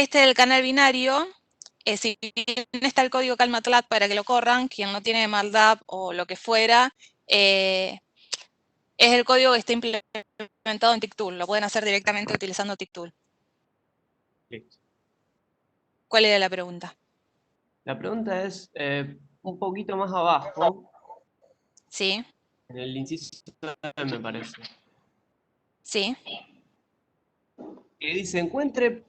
este del canal binario, si bien está el código CalMATLAB para que lo corran, quien no tiene MATLAB o lo que fuera, es el código que está implementado en TICTool. Lo pueden hacer directamente utilizando TICTool. Listo. ¿Cuál era la pregunta? La pregunta es un poquito más abajo, Sí, en el inciso 9, me parece, sí. que dice encuentre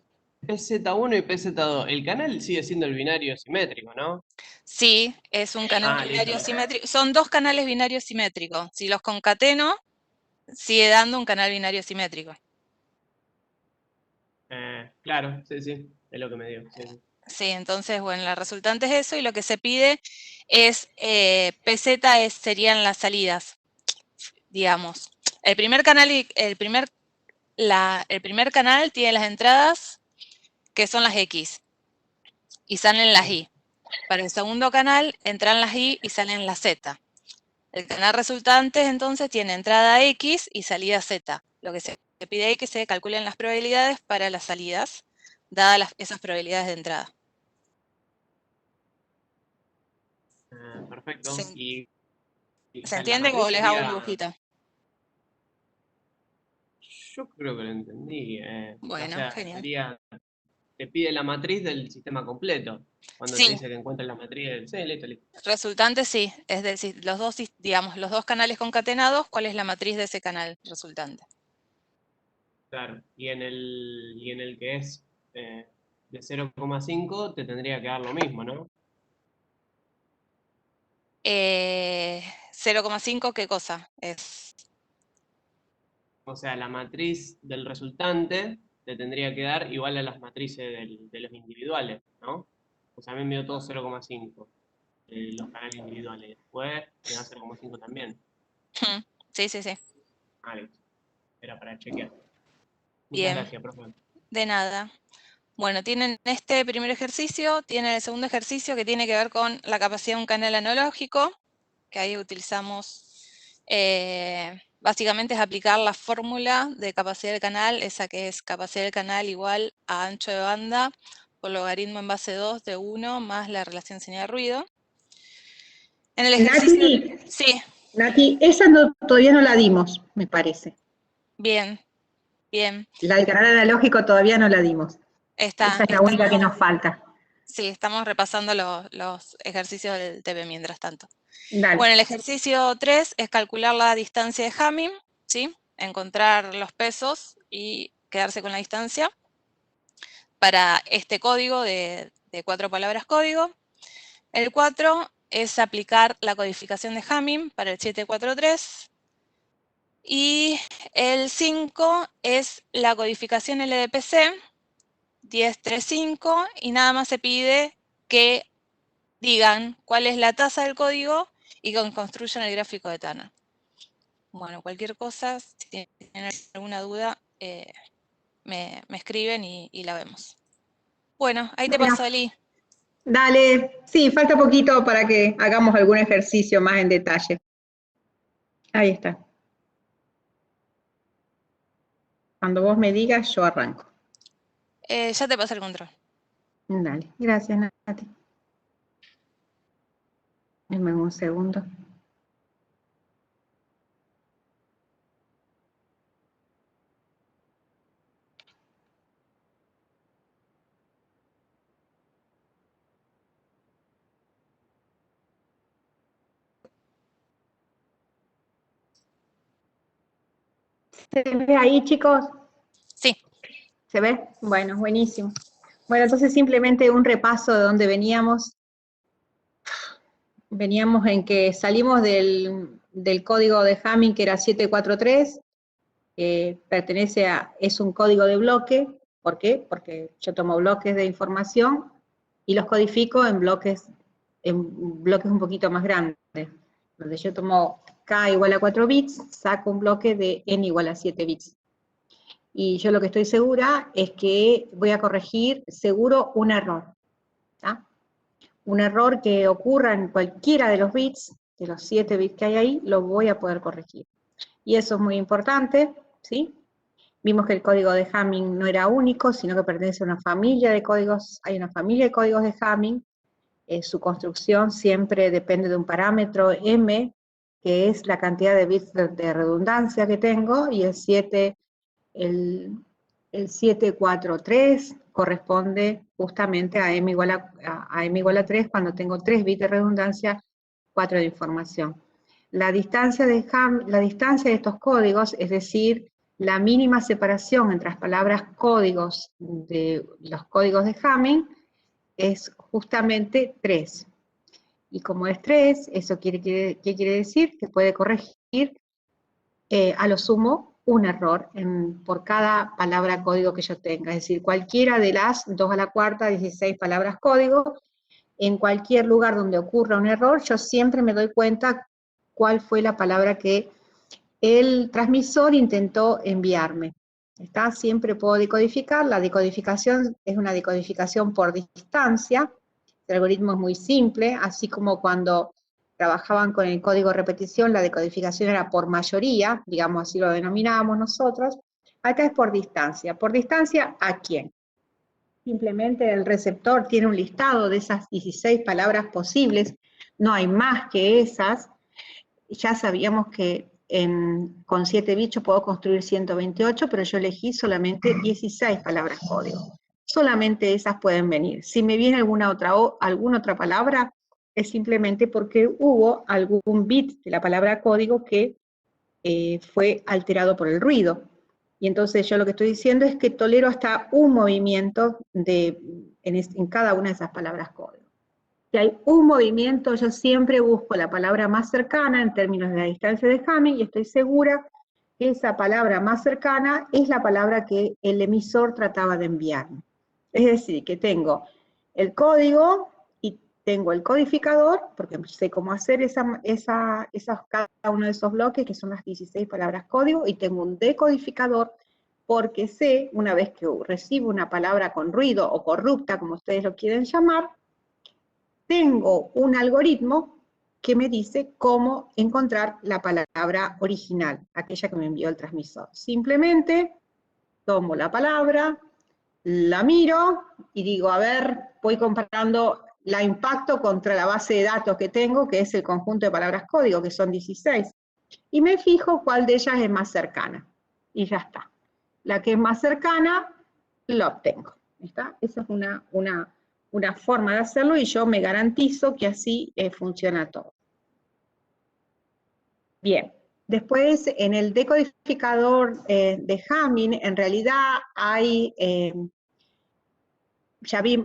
PZ1 y PZ2. El canal sigue siendo el binario simétrico, ¿no? Sí, es un canal binario Listo. simétrico. Son dos canales binarios simétricos. Si los concateno, sigue dando un canal binario simétrico. Claro, sí, sí, es lo que me dio. Sí, sí. Sí, entonces, bueno, la resultante es eso, y lo que se pide es, PZ serían las salidas, digamos. El primer canal, el primer canal tiene las entradas, que son las X, y salen las Y. Para el segundo canal entran las Y y salen las Z. El canal resultante, entonces, tiene entrada X y salida Z. Lo que se pide es que se calculen las probabilidades para las salidas, dadas esas probabilidades de entrada. Perfecto. ¿Se, Y ¿se la entiende o matriz les hago un sería... dibujito? Yo creo que lo entendí. O Bueno, sea, genial. sería... Te pide la matriz del sistema completo. Cuando te Sí, dice que encuentres la matriz del... Sí, listo, listo. resultante sí, es decir, los dos, digamos, los dos canales concatenados, ¿cuál es la matriz de ese canal resultante? Claro. Y en el que es de 0,5 te tendría que dar lo mismo, ¿no? 0,5, ¿qué cosa? Es, O sea, la matriz del resultante te tendría que dar igual a las matrices de los individuales, ¿no? O sea, a mí me dio todo 0,5, los canales individuales. Después me da 0,5 también. sí, sí, sí. Listo. Era para chequear. Muchas Bien, gracias, profe. de nada. Bueno, tienen este primer ejercicio, tienen el segundo ejercicio que tiene que ver con la capacidad de un canal analógico, que ahí utilizamos, básicamente es aplicar la fórmula de capacidad del canal, esa que es capacidad del canal igual a ancho de banda por logaritmo en base 2 de 1 más la relación señal-ruido. En el ejercicio... Nati, Sí, Nati, esa todavía no la dimos, me parece. bien, bien. La del canal analógico todavía no la dimos. Esa es la única que nos falta. Sí, estamos repasando los ejercicios del TP mientras tanto. Dale. Bueno, el ejercicio 3 es calcular la distancia de Hamming, ¿sí? Encontrar los pesos y quedarse con la distancia para este código de 4 palabras código. El 4 es aplicar la codificación de Hamming para el 743. Y el 5 es la codificación LDPC 1035, y nada más se pide que digan cuál es la tasa del código y que construyan el gráfico de Tanner. Bueno, cualquier cosa, si tienen alguna duda, me escriben y la vemos. Bueno, ahí te Bueno, paso, Eli. dale. Sí, falta poquito para que hagamos algún ejercicio más en detalle. Ahí está. Cuando vos me digas, yo arranco. Ya te pasé el control. Dale. Gracias, Nati. Dame un segundo. ¿Se ve ahí, chicos? Sí. ¿Se ve? Bueno, buenísimo. Bueno, entonces simplemente un repaso de dónde veníamos. Veníamos en que salimos del código de Hamming, que era 743, es un código de bloque. ¿Por qué? Porque yo tomo bloques de información y los codifico en bloques un poquito más grandes. Donde yo tomo K igual a 4 bits, saco un bloque de N igual a 7 bits. Y yo lo que estoy segura es que voy a corregir seguro un error. ¿tá? Un error que ocurra en cualquiera de los bits, de los 7 bits que hay ahí, lo voy a poder corregir. Y eso es muy importante, ¿sí? Vimos que el código de Hamming no era único, sino que pertenece a una familia de códigos, hay una familia de códigos de Hamming, su construcción siempre depende de un parámetro m, que es la cantidad de bits de redundancia que tengo, y el 743 corresponde justamente a m igual a 3, cuando tengo 3 bits de redundancia, 4 de información. La distancia de estos códigos, es decir, la mínima separación entre las palabras códigos de los códigos de Hamming, es justamente 3. Y como es 3, ¿eso qué quiere decir? Que puede corregir a lo sumo un error por cada palabra código que yo tenga. Es decir, cualquiera de las 2 a la cuarta, 16 palabras código, en cualquier lugar donde ocurra un error, yo siempre me doy cuenta cuál fue la palabra que el transmisor intentó enviarme. ¿Está? Siempre puedo decodificar. La decodificación es una decodificación por distancia. El algoritmo es muy simple, así como cuando trabajaban con el código repetición, la decodificación era por mayoría, digamos así lo denominábamos nosotros. Acá es por distancia. ¿Por distancia a quién? Simplemente el receptor tiene un listado de esas 16 palabras posibles, no hay más que esas. Ya sabíamos que con 7 bits yo puedo construir 128, pero yo elegí solamente 16 palabras código. Solamente esas pueden venir. Si me viene alguna otra palabra, es simplemente porque hubo algún bit de la palabra código que fue alterado por el ruido. Y entonces yo lo que estoy diciendo es que tolero hasta un movimiento en cada una de esas palabras código. Si hay un movimiento, yo siempre busco la palabra más cercana en términos de la distancia de Hamming y estoy segura que esa palabra más cercana es la palabra que el emisor trataba de enviarme. Es decir, que tengo el código y tengo el codificador, porque sé cómo hacer cada uno de esos bloques, que son las 16 palabras código, y tengo un decodificador, porque sé, una vez que recibo una palabra con ruido o corrupta, como ustedes lo quieren llamar, tengo un algoritmo que me dice cómo encontrar la palabra original, aquella que me envió el transmisor. Simplemente tomo la palabra, la miro y digo, a ver, voy comparando la impacto contra la base de datos que tengo, que es el conjunto de palabras código, que son 16. Y me fijo cuál de ellas es más cercana. Y ya está. La que es más cercana, la obtengo. ¿Está? Esa es una forma de hacerlo y yo me garantizo que así funciona todo. Bien, después en el decodificador de Hamming, en realidad hay,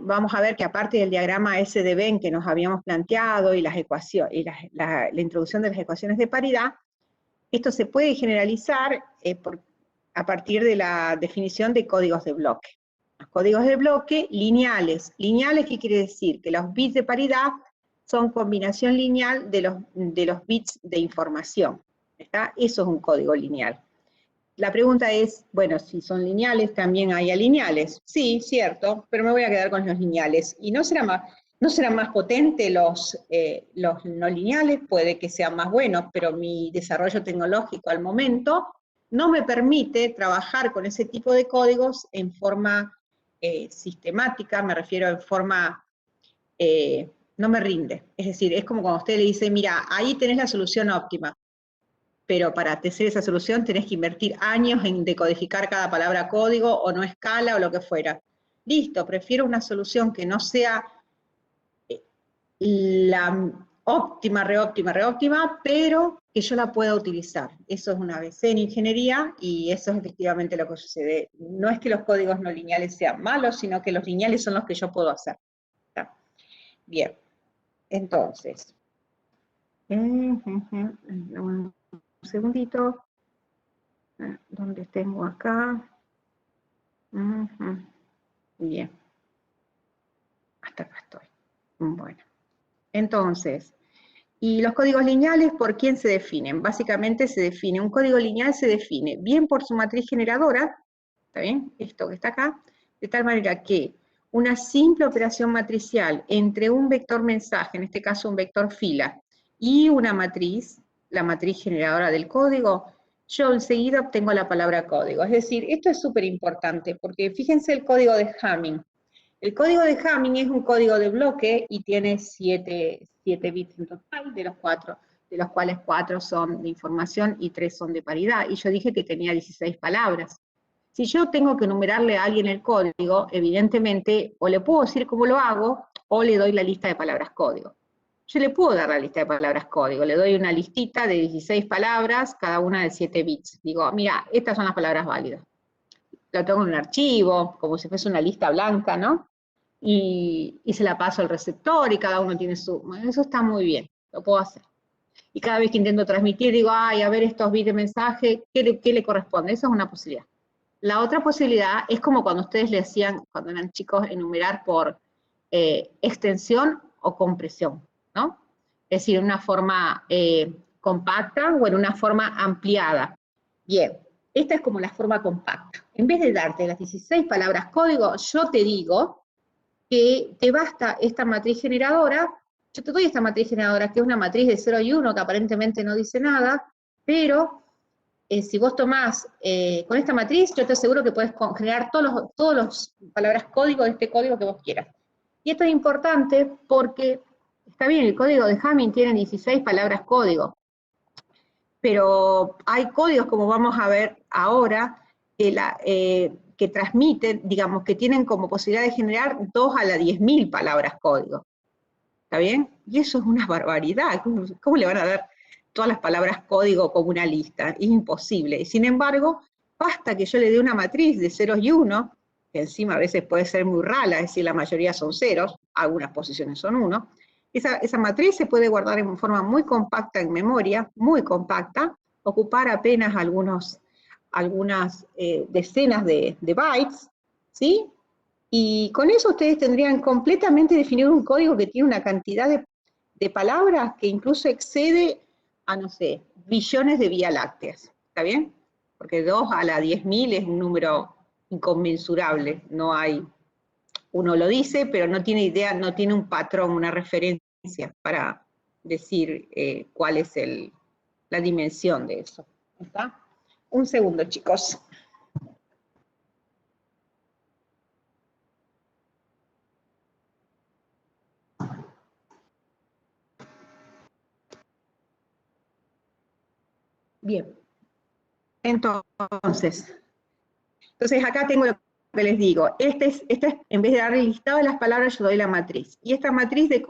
vamos a ver que aparte del diagrama S de Venn que nos habíamos planteado y las ecuaciones, y la introducción de las ecuaciones de paridad, esto se puede generalizar a partir de la definición de códigos de bloque. Los códigos de bloque lineales. Lineales, ¿qué quiere decir? Que los bits de paridad son combinación lineal de los bits de información. ¿Está? Eso es un código lineal. La pregunta es, bueno, si son lineales, ¿también hay alineales? Sí, cierto, pero me voy a quedar con los lineales. ¿Y no será más potente los no lineales? Puede que sean más buenos, pero mi desarrollo tecnológico al momento no me permite trabajar con ese tipo de códigos en forma sistemática, me refiero en forma, no me rinde. Es decir, es como cuando usted le dice, mira, ahí tenés la solución óptima, pero para hacer esa solución tenés que invertir años en decodificar cada palabra código, o no escala, o lo que fuera. Listo, prefiero una solución que no sea la óptima, reóptima, pero que yo la pueda utilizar. Eso es una ABC en ingeniería, y eso es efectivamente lo que sucede. No es que los códigos no lineales sean malos, sino que los lineales son los que yo puedo hacer. ¿Está? Bien, entonces, un segundito, ¿dónde tengo acá? Bien, hasta acá estoy. Bueno, entonces, ¿y los códigos lineales por quién se definen? Básicamente un código lineal se define bien por su matriz generadora, ¿está bien? Esto que está acá, de tal manera que una simple operación matricial entre un vector mensaje, en este caso un vector fila, y una matriz, la matriz generadora del código, yo enseguida obtengo la palabra código. Es decir, esto es súper importante, porque fíjense el código de Hamming. El código de Hamming es un código de bloque y tiene 7 bits en total, de los cuales 4 son de información y 3 son de paridad. Y yo dije que tenía 16 palabras. Si yo tengo que enumerarle a alguien el código, evidentemente, o le puedo decir cómo lo hago, o le doy la lista de palabras código. Yo le puedo dar la lista de palabras código, le doy una listita de 16 palabras, cada una de 7 bits. Digo, mira, estas son las palabras válidas. Lo tengo en un archivo, como si fuese una lista blanca, ¿no? Y se la paso al receptor y cada uno tiene su... Bueno, eso está muy bien, lo puedo hacer. Y cada vez que intento transmitir, digo, ay, a ver estos bits de mensaje, ¿qué le corresponde? Esa es una posibilidad. La otra posibilidad es como cuando ustedes le hacían, cuando eran chicos, enumerar por extensión o compresión, ¿no? Es decir, en una forma compacta o en una forma ampliada. Bien, esta es como la forma compacta. En vez de darte las 16 palabras código, yo te digo que te basta esta matriz generadora. Yo te doy esta matriz generadora, que es una matriz de 0 y 1, que aparentemente no dice nada, pero si vos tomás con esta matriz, yo te aseguro que podés generar todos los palabras código de este código que vos quieras. Y esto es importante porque, está bien, el código de Hamming tiene 16 palabras código, pero hay códigos, como vamos a ver ahora, que transmiten, digamos, que tienen como posibilidad de generar 2 a la 10.000 palabras código. ¿Está bien? Y eso es una barbaridad. ¿Cómo le van a dar todas las palabras código como una lista? Es imposible. Sin embargo, basta que yo le dé una matriz de ceros y unos, que encima a veces puede ser muy rala, es decir, la mayoría son ceros, algunas posiciones son 1. Esa matriz se puede guardar en forma muy compacta en memoria, muy compacta, ocupar apenas algunas decenas de bytes, ¿sí? Y con eso ustedes tendrían completamente definido un código que tiene una cantidad de palabras que incluso excede a, no sé, billones de vías lácteas. ¿Está bien? Porque 2 a la 10.000 es un número inconmensurable. No hay, uno lo dice, pero no tiene idea, no tiene un patrón, una referencia para decir cuál es la dimensión de eso. ¿Está? Un segundo, chicos. Bien, entonces acá tengo lo que les digo, en vez de dar el listado de las palabras, yo doy la matriz. ¿Y esta matriz de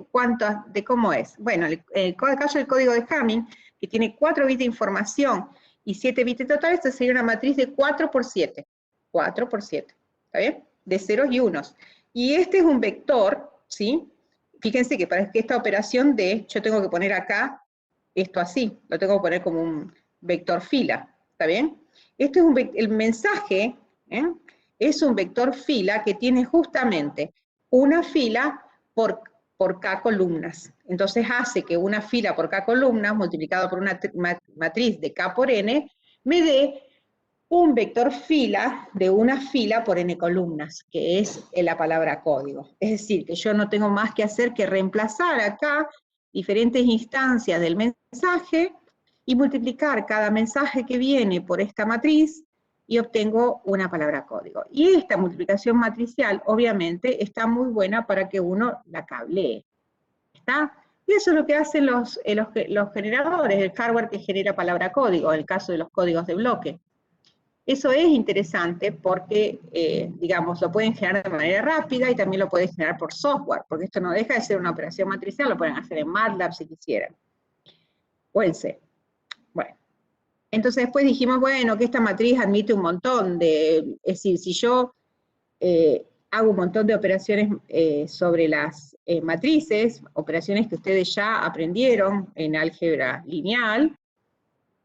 cómo es? Bueno, en el caso del código de Hamming, que tiene 4 bits de información y 7 bits de total, esta sería una matriz de 4 por 7. 4 por 7, ¿está bien? De ceros y unos. Y este es un vector, ¿sí? Fíjense que para esta operación yo tengo que poner acá esto así, lo tengo que poner como un vector fila, ¿está bien? Este es el mensaje, es un vector fila que tiene justamente una fila por K columnas. Entonces hace que una fila por K columnas, multiplicado por una matriz de K por N, me dé un vector fila de una fila por N columnas, que es la palabra código. Es decir, que yo no tengo más que hacer que reemplazar acá diferentes instancias del mensaje y multiplicar cada mensaje que viene por esta matriz y obtengo una palabra código. Y esta multiplicación matricial, obviamente, está muy buena para que uno la cablee. ¿Está? Y eso es lo que hacen los generadores, el hardware que genera palabra código, en el caso de los códigos de bloque. Eso es interesante porque, digamos, lo pueden generar de manera rápida y también lo pueden generar por software, porque esto no deja de ser una operación matricial, lo pueden hacer en MATLAB si quisieran, o en C. Bueno, entonces después dijimos, bueno, que esta matriz admite un montón es decir, si yo hago un montón de operaciones sobre las matrices, operaciones que ustedes ya aprendieron en álgebra lineal,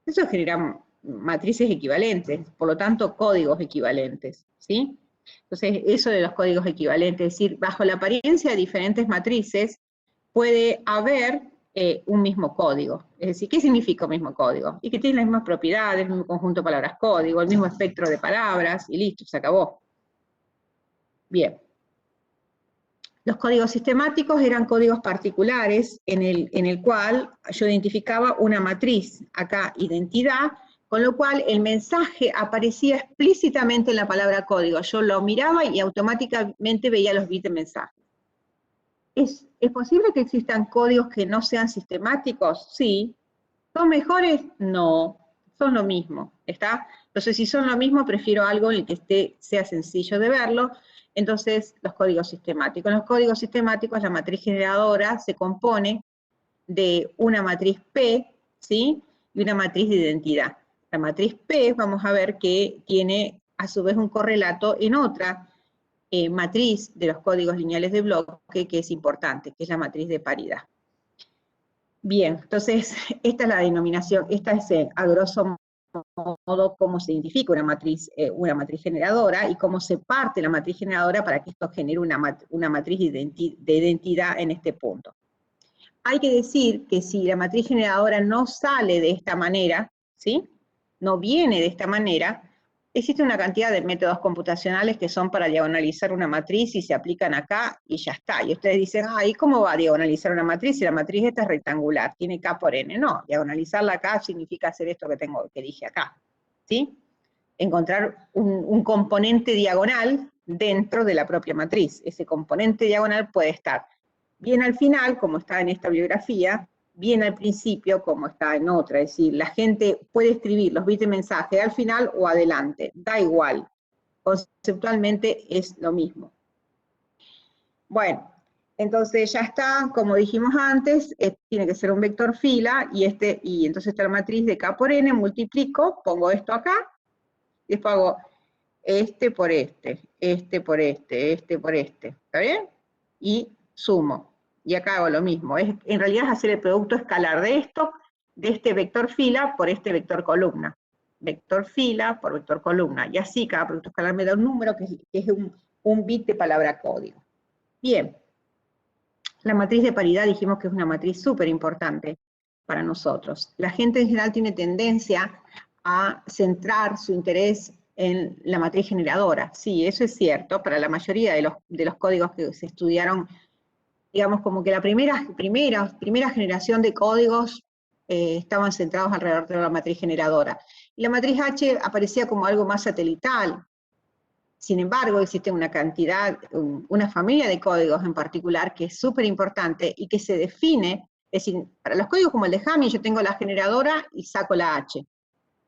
eso genera matrices equivalentes, por lo tanto códigos equivalentes, ¿sí? Entonces eso de los códigos equivalentes, es decir, bajo la apariencia de diferentes matrices puede haber un mismo código. Es decir, ¿qué significa un mismo código? Y que tiene las mismas propiedades, el mismo conjunto de palabras código, el mismo espectro de palabras, y listo, se acabó. Bien. Los códigos sistemáticos eran códigos particulares en el cual yo identificaba una matriz, acá identidad, Con lo cual, el mensaje aparecía explícitamente en la palabra código. Yo lo miraba y automáticamente veía los bits de mensaje. ¿Es posible que existan códigos que no sean sistemáticos? Sí. ¿Son mejores? No. Son lo mismo, ¿está? Entonces, si son lo mismo, prefiero algo en el que sea sencillo de verlo. Entonces, los códigos sistemáticos. En los códigos sistemáticos, la matriz generadora se compone de una matriz P, ¿sí? Y una matriz de identidad. La matriz P, vamos a ver que tiene a su vez un correlato en otra matriz de los códigos lineales de bloque que es importante, que es la matriz de paridad. Bien, entonces, esta es la denominación, esta es a grosso modo cómo se identifica una matriz generadora y cómo se parte la matriz generadora para que esto genere una matriz de identidad en este punto. Hay que decir que si la matriz generadora no sale de esta manera, ¿sí? No viene de esta manera, existe una cantidad de métodos computacionales que son para diagonalizar una matriz y se aplican acá y ya está. Y ustedes dicen, ¿y cómo va a diagonalizar una matriz si la matriz esta es rectangular, tiene K por N? No, diagonalizarla acá significa hacer esto que dije acá, ¿sí? Encontrar un componente diagonal dentro de la propia matriz. Ese componente diagonal puede estar bien al final, como está en esta bibliografía, bien al principio, como está en otra. Es decir, la gente puede escribir los bits de mensaje al final o adelante, da igual. Conceptualmente es lo mismo. Bueno, entonces ya está, como dijimos antes, tiene que ser un vector fila, y entonces está la matriz de K por N, multiplico, pongo esto acá, y después hago este por este, este por este, este por este, ¿está bien? Y sumo. Y acá hago lo mismo. En realidad es hacer el producto escalar de esto, de este vector fila por este vector columna. Vector fila por vector columna. Y así cada producto escalar me da un número que es un bit de palabra código. Bien. La matriz de paridad dijimos que es una matriz súper importante para nosotros. La gente en general tiene tendencia a centrar su interés en la matriz generadora. Sí, eso es cierto, para la mayoría de los códigos que se estudiaron, digamos como que la primera generación de códigos estaban centrados alrededor de la matriz generadora. Y la matriz H aparecía como algo más satelital. Sin embargo, existe una familia de códigos en particular que es súper importante y que se define, es decir, para los códigos como el de Hamming yo tengo la generadora y saco la H.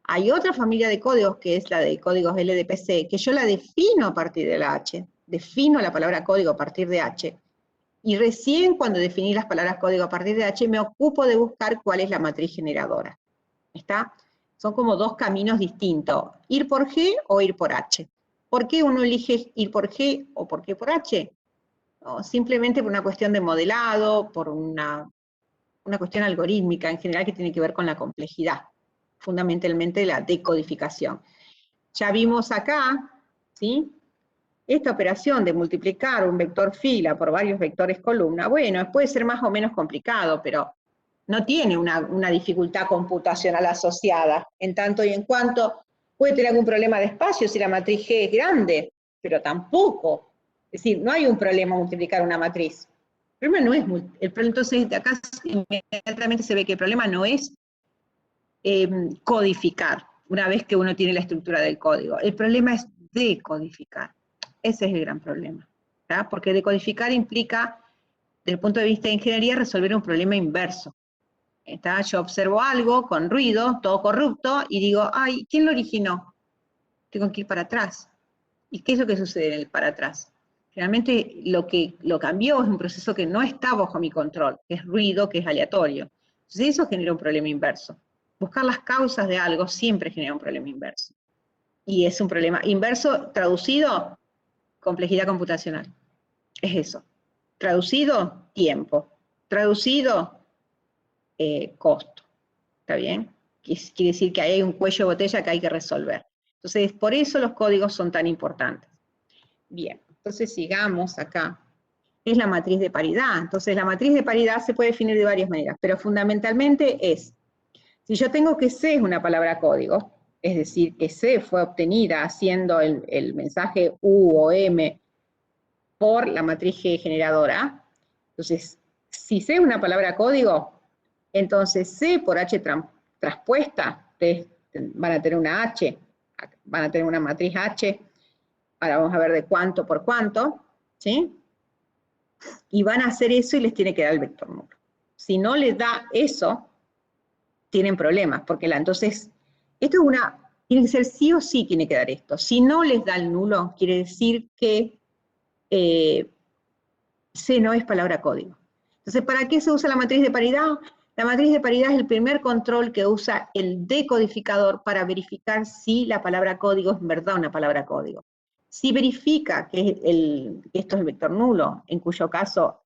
Hay otra familia de códigos que es la de códigos LDPC, que yo la defino a partir de la H, defino la palabra código a partir de H, y recién cuando definí las palabras código a partir de H me ocupo de buscar cuál es la matriz generadora. ¿Está? Son como dos caminos distintos, ir por G o ir por H. ¿Por qué uno elige ir por G o por qué por H? No, simplemente por una cuestión de modelado, por una cuestión algorítmica en general que tiene que ver con la complejidad, fundamentalmente la decodificación. Ya vimos acá, ¿sí? Esta operación de multiplicar un vector fila por varios vectores columna, bueno, puede ser más o menos complicado, pero no tiene una dificultad computacional asociada, en tanto y en cuanto puede tener algún problema de espacio si la matriz G es grande, pero tampoco. Es decir, no hay un problema multiplicar una matriz. El problema no es, entonces de acá inmediatamente se ve que el problema no es codificar, una vez que uno tiene la estructura del código. El problema es decodificar. Ese es el gran problema, ¿tá? Porque decodificar implica, desde el punto de vista de ingeniería, resolver un problema inverso. ¿Está? Yo observo algo con ruido, todo corrupto, y digo, ay, ¿quién lo originó? Tengo que ir para atrás. ¿Y qué es lo que sucede en el para atrás? Generalmente lo que lo cambió es un proceso que no está bajo mi control, que es ruido, que es aleatorio. Entonces eso genera un problema inverso. Buscar las causas de algo siempre genera un problema inverso. Y es un problema inverso traducido, complejidad computacional. Es eso. Traducido, tiempo. Traducido, costo. ¿Está bien? Quiere decir que hay un cuello de botella que hay que resolver. Entonces, por eso los códigos son tan importantes. Bien, entonces sigamos acá. Es la matriz de paridad. Entonces, la matriz de paridad se puede definir de varias maneras, pero fundamentalmente es, si yo tengo que C es una palabra código, es decir, que C fue obtenida haciendo el mensaje U o M por la matriz G generadora, entonces, si C es una palabra código, entonces C por H traspuesta, ustedes van a tener una H, van a tener una matriz H, ahora vamos a ver de cuánto por cuánto, ¿sí? Y van a hacer eso y les tiene que dar el vector nulo. Si no les da eso, tienen problemas, porque entonces, esto es tiene que ser sí o sí tiene que dar esto. Si no les da el nulo, quiere decir que C no es palabra código. Entonces, ¿para qué se usa la matriz de paridad? La matriz de paridad es el primer control que usa el decodificador para verificar si la palabra código es en verdad una palabra código. Si verifica que esto es el vector nulo, en cuyo caso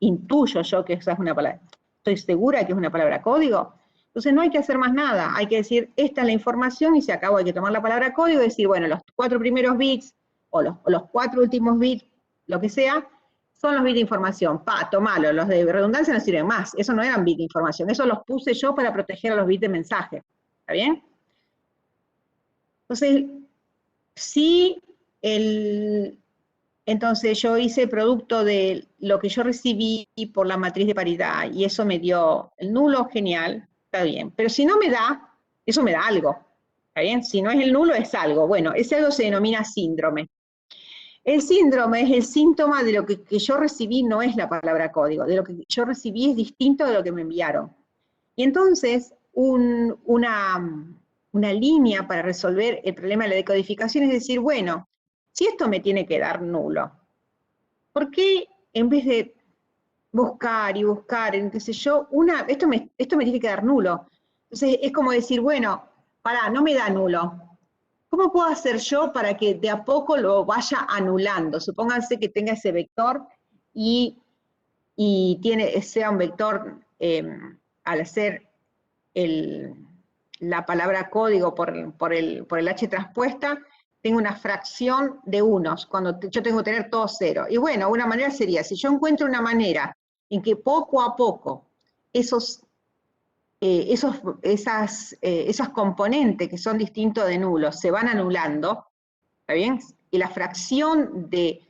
intuyo yo que esa es una palabra, estoy segura que es una palabra código, entonces no hay que hacer más nada, hay que decir, esta es la información y se acabó, hay que tomar la palabra código y decir, bueno, los 4 primeros bits o los 4 últimos bits, lo que sea, son los bits de información. Tomalo, los de redundancia no sirven más, eso no eran bits de información, eso los puse yo para proteger a los bits de mensaje, ¿está bien? Entonces, si entonces yo hice producto de lo que yo recibí por la matriz de paridad y eso me dio el nulo, genial, está bien. Pero si no me da, eso me da algo, ¿está bien? Si no es el nulo, es algo. Bueno, ese algo se denomina síndrome. El síndrome es el síntoma de lo que yo recibí, no es la palabra código, de lo que yo recibí es distinto de lo que me enviaron. Y entonces, una línea para resolver el problema de la decodificación es decir, bueno, si esto me tiene que dar nulo, ¿por qué en vez de buscar y buscar, en qué sé yo, esto me tiene que dar nulo? Entonces es como decir, bueno, no me da nulo. ¿Cómo puedo hacer yo para que de a poco lo vaya anulando? Supónganse que tenga ese vector y sea un vector, al hacer la palabra código por el H transpuesta, tengo una fracción de unos, cuando yo tengo que tener todo cero. Y bueno, una manera sería, si yo encuentro una manera en que poco a poco esos componentes que son distintos de nulos se van anulando, ¿está bien? Y la fracción de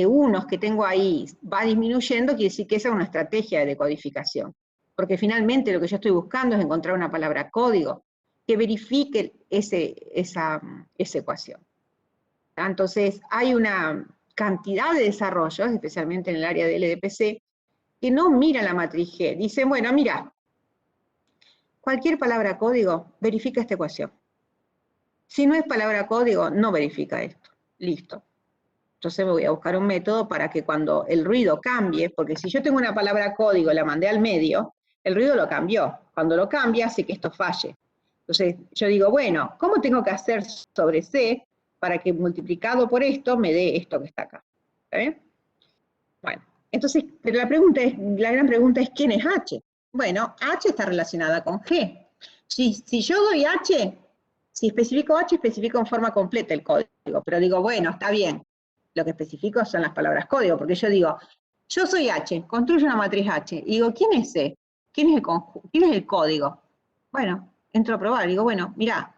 unos que tengo ahí va disminuyendo, quiere decir que esa es una estrategia de decodificación. Porque finalmente lo que yo estoy buscando es encontrar una palabra código que verifique esa ecuación. Entonces, hay una cantidad de desarrollos, especialmente en el área del LDPC, que no miran la matriz G. Dicen, bueno, mira, cualquier palabra código verifica esta ecuación. Si no es palabra código, no verifica esto. Listo. Entonces me voy a buscar un método para que cuando el ruido cambie, porque si yo tengo una palabra código y la mandé al medio, el ruido lo cambió. Cuando lo cambia, hace que esto falle. Entonces yo digo, bueno, ¿cómo tengo que hacer sobre C para que multiplicado por esto me dé esto que está acá? ¿Está bien? Bueno, entonces, pero la gran pregunta es, ¿quién es H? Bueno, H está relacionada con G. Si yo doy H, si especifico H, especifico en forma completa el código, pero digo, bueno, está bien, lo que especifico son las palabras código, porque yo digo, yo soy H, construyo una matriz H, y digo, ¿quién es C? ¿Quién es el código? Bueno, entro a probar, digo, bueno, mirá,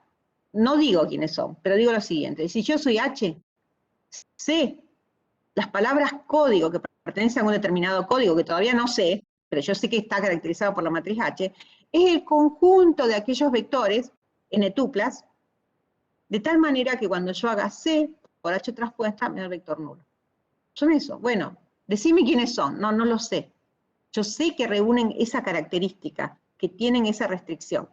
no digo quiénes son, pero digo lo siguiente, si yo soy H, C, las palabras código que pertenecen a un determinado código, que todavía no sé, pero yo sé que está caracterizado por la matriz H, es el conjunto de aquellos vectores n-tuplas, de tal manera que cuando yo haga C por H transpuesta, me da el vector nulo. Son eso. Bueno, decime quiénes son. No, no lo sé. Yo sé que reúnen esa característica, que tienen esa restricción.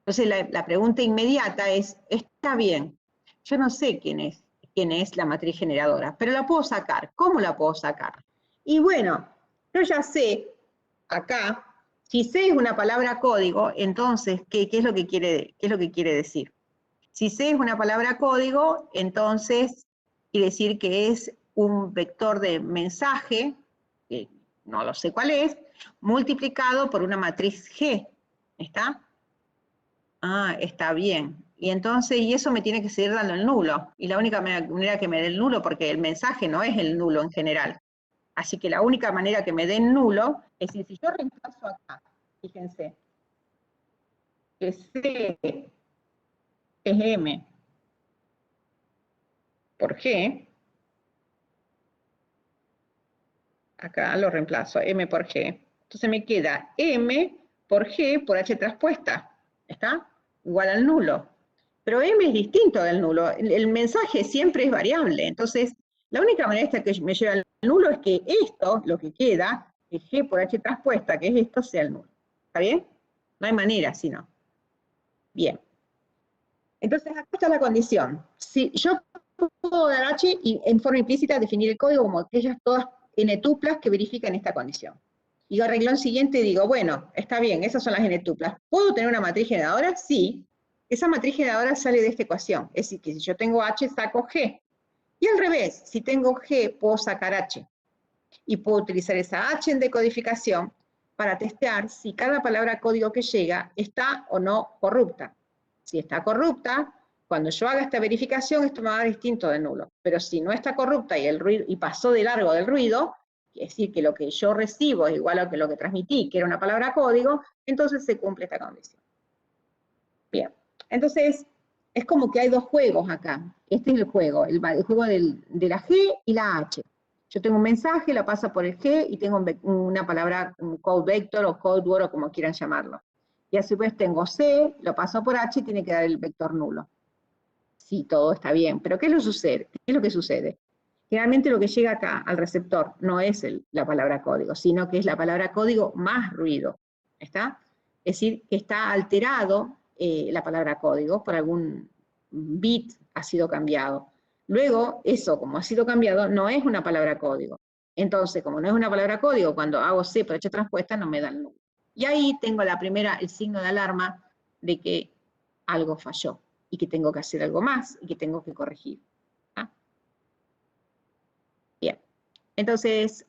Entonces la pregunta inmediata es, está bien, yo no sé quién es la matriz generadora, pero la puedo sacar. ¿Cómo la puedo sacar? Y bueno, yo ya sé, acá, si C es una palabra código, entonces, ¿qué es lo que quiere decir? Si C es una palabra código, entonces quiere decir que es un vector de mensaje, que no lo sé cuál es, multiplicado por una matriz G. ¿Está? Ah, está bien. Y entonces, y eso me tiene que seguir dando el nulo. Y la única manera que me dé el nulo, porque el mensaje no es el nulo en general. Así que la única manera que me den nulo es decir, si yo reemplazo acá, fíjense, que C es M por G, acá lo reemplazo, M por G. Entonces me queda M por G por H transpuesta. ¿Está? igual al nulo. Pero M es distinto del nulo. El mensaje siempre es variable. Entonces, la única manera esta que me lleva al nulo es que esto, lo que queda, que G por H transpuesta, que es esto, sea el nulo. ¿Está bien? No hay manera, sino. Bien. Entonces, acá está la condición. Si yo puedo dar H y en forma implícita definir el código como aquellas todas n tuplas que verifican esta condición. Y al renglón siguiente digo, bueno, está bien, esas son las n tuplas. ¿Puedo tener una matriz generadora? Sí. Esa matriz generadora sale de esta ecuación. Es decir, que si yo tengo H, saco G. Y al revés, si tengo G, puedo sacar H. Y puedo utilizar esa H en decodificación para testear si cada palabra código que llega está o no corrupta. Si está corrupta, cuando yo haga esta verificación, esto me va a dar distinto de nulo. Pero si no está corrupta y, el ruido, y pasó de largo del ruido, es decir, que lo que yo recibo es igual a lo que transmití, que era una palabra código, entonces se cumple esta condición. Bien, entonces es como que hay dos juegos acá. Este es el juego de la G y la H. Yo tengo un mensaje, la paso por el G y tengo una palabra, un code vector o code word o como quieran llamarlo. Y a su vez tengo C, lo paso por H y tiene que dar el vector nulo. Sí, todo está bien, pero ¿qué es lo que sucede? Generalmente lo que llega acá al receptor no es la palabra código, sino que es la palabra código más ruido. ¿Está? Es decir, que está alterado la palabra código por algún bit ha sido cambiado. Luego, eso, como ha sido cambiado, no es una palabra código. Entonces, como no es una palabra código, cuando hago C por H transpuesta, no me da el nulo. Y ahí tengo el signo de alarma de que algo falló, y que tengo que hacer algo más, y que tengo que corregir. ¿Ah? Bien. Entonces,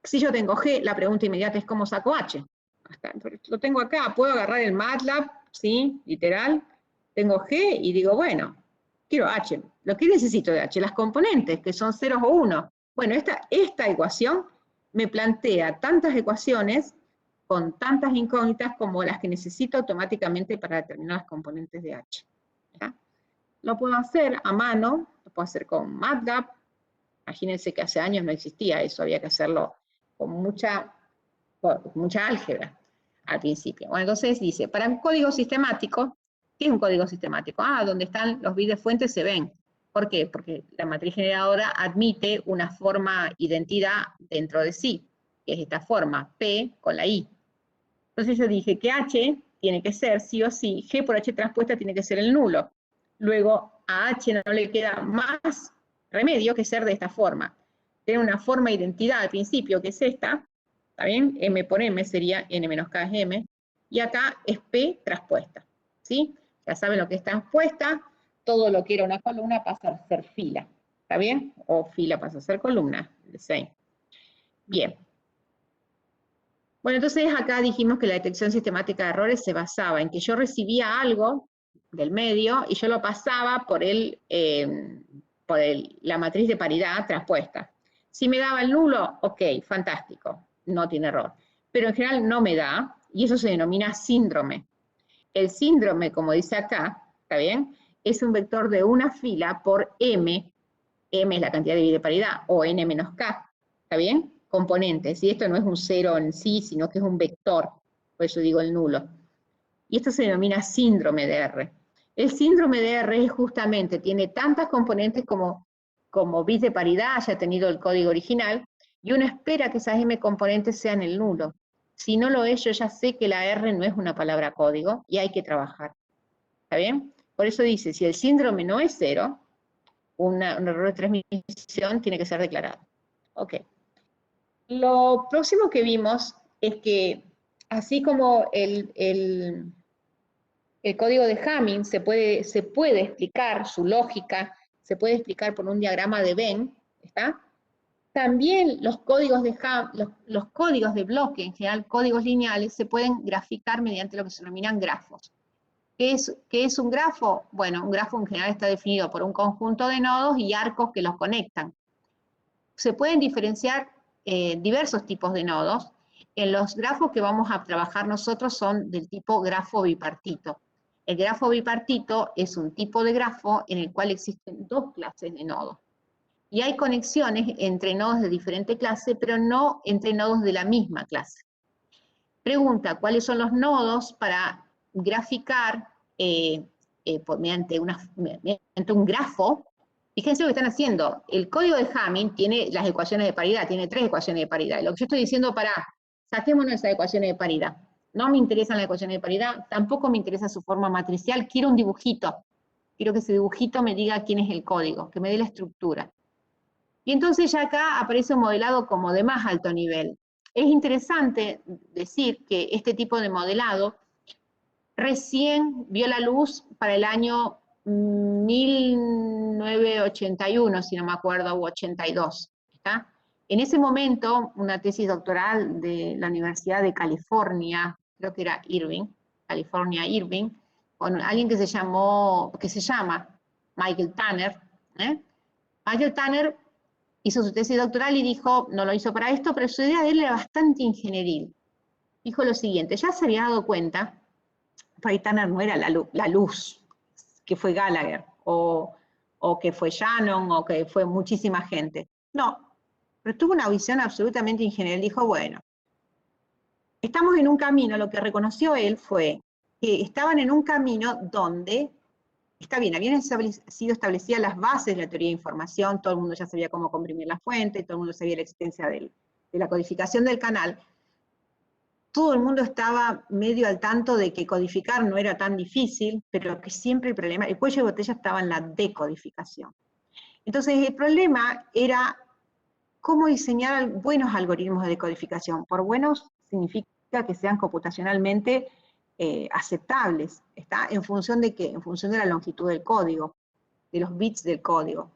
si yo tengo G, la pregunta inmediata es ¿cómo saco H? Lo tengo acá, puedo agarrar el MATLAB, ¿sí? Literal. Tengo G y digo, bueno, quiero H. ¿Lo que necesito de H? Las componentes, que son ceros o unos. Bueno, esta ecuación me plantea tantas ecuaciones con tantas incógnitas como las que necesito automáticamente para determinar las componentes de H. ¿Ya? Lo puedo hacer a mano, lo puedo hacer con MATLAB. Imagínense que hace años no existía eso, había que hacerlo con mucha álgebra al principio. Bueno, entonces dice, para un código sistemático, ¿qué es un código sistemático? Donde están los bits de fuente se ven. ¿Por qué? Porque la matriz generadora admite una forma identidad dentro de sí, que es esta forma, P con la I. Entonces yo dije que H tiene que ser, sí o sí, G por H transpuesta tiene que ser el nulo. Luego a H no le queda más remedio que ser de esta forma. Tiene una forma de identidad al principio, que es esta, ¿está bien? M por M sería N menos K es M, y acá es P transpuesta, ¿sí? Ya saben lo que es transpuesta, todo lo que era una columna pasa a ser fila, ¿está bien? O fila pasa a ser columna, bien. Bueno, entonces acá dijimos que la detección sistemática de errores se basaba en que yo recibía algo del medio y yo lo pasaba por la matriz de paridad transpuesta. Si me daba el nulo, ok, fantástico, no tiene error. Pero en general no me da, y eso se denomina síndrome. El síndrome, como dice acá, ¿está bien? Es un vector de una fila por M, M es la cantidad de bits de paridad, o N menos K, ¿está bien? Componentes, y esto no es un cero en sí, sino que es un vector, por eso digo el nulo. Y esto se denomina síndrome de R. El síndrome de R es justamente, tiene tantas componentes como bits de paridad haya tenido el código original, y uno espera que esas M componentes sean el nulo. Si no lo es, yo ya sé que la R no es una palabra código, y hay que trabajar. ¿Está bien? Por eso dice, si el síndrome no es cero, un error de transmisión tiene que ser declarado. Ok. Lo próximo que vimos es que, así como el código de Hamming se puede explicar, su lógica, se puede explicar por un diagrama de Venn, ¿está? También los códigos de bloque, en general códigos lineales, se pueden graficar mediante lo que se denominan grafos. ¿Qué es un grafo? Bueno, un grafo en general está definido por un conjunto de nodos y arcos que los conectan. Se pueden diferenciar diversos tipos de nodos. En los grafos que vamos a trabajar nosotros son del tipo grafo bipartito. El grafo bipartito es un tipo de grafo en el cual existen dos clases de nodos. Y hay conexiones entre nodos de diferente clase, pero no entre nodos de la misma clase. Pregunta, ¿cuáles son los nodos para graficar mediante un grafo. Fíjense lo que están haciendo. El código de Hamming tiene las ecuaciones de paridad, tiene 3 ecuaciones de paridad. Y lo que yo estoy diciendo, saquémonos esas ecuaciones de paridad. No me interesan las ecuaciones de paridad, tampoco me interesa su forma matricial, quiero un dibujito. Quiero que ese dibujito me diga quién es el código, que me dé la estructura. Y entonces ya acá aparece un modelado como de más alto nivel. Es interesante decir que este tipo de modelado recién vio la luz para el año 1981, si no me acuerdo, u 82. ¿Está? En ese momento, una tesis doctoral de la Universidad de California, creo que era Irving, California Irving, con alguien que se llama Michael Tanner. Michael Tanner hizo su tesis doctoral y dijo, no lo hizo para esto, pero su idea de él era bastante ingenieril. Dijo lo siguiente, ya se había dado cuenta, Michael Tanner no era la luz que fue Gallagher, o que fue Shannon, o que fue muchísima gente. No, pero tuvo una visión absolutamente ingenieril. Dijo, bueno, estamos en un camino, lo que reconoció él fue que estaban en un camino donde, está bien, habían sido establecidas las bases de la teoría de información, todo el mundo ya sabía cómo comprimir la fuente, todo el mundo sabía la existencia de la codificación del canal, todo el mundo estaba medio al tanto de que codificar no era tan difícil, pero que siempre el cuello de botella estaba en la decodificación. Entonces el problema era cómo diseñar buenos algoritmos de decodificación. Por buenos significa que sean computacionalmente aceptables. ¿Está? ¿En función de qué? En función de la longitud del código, de los bits del código.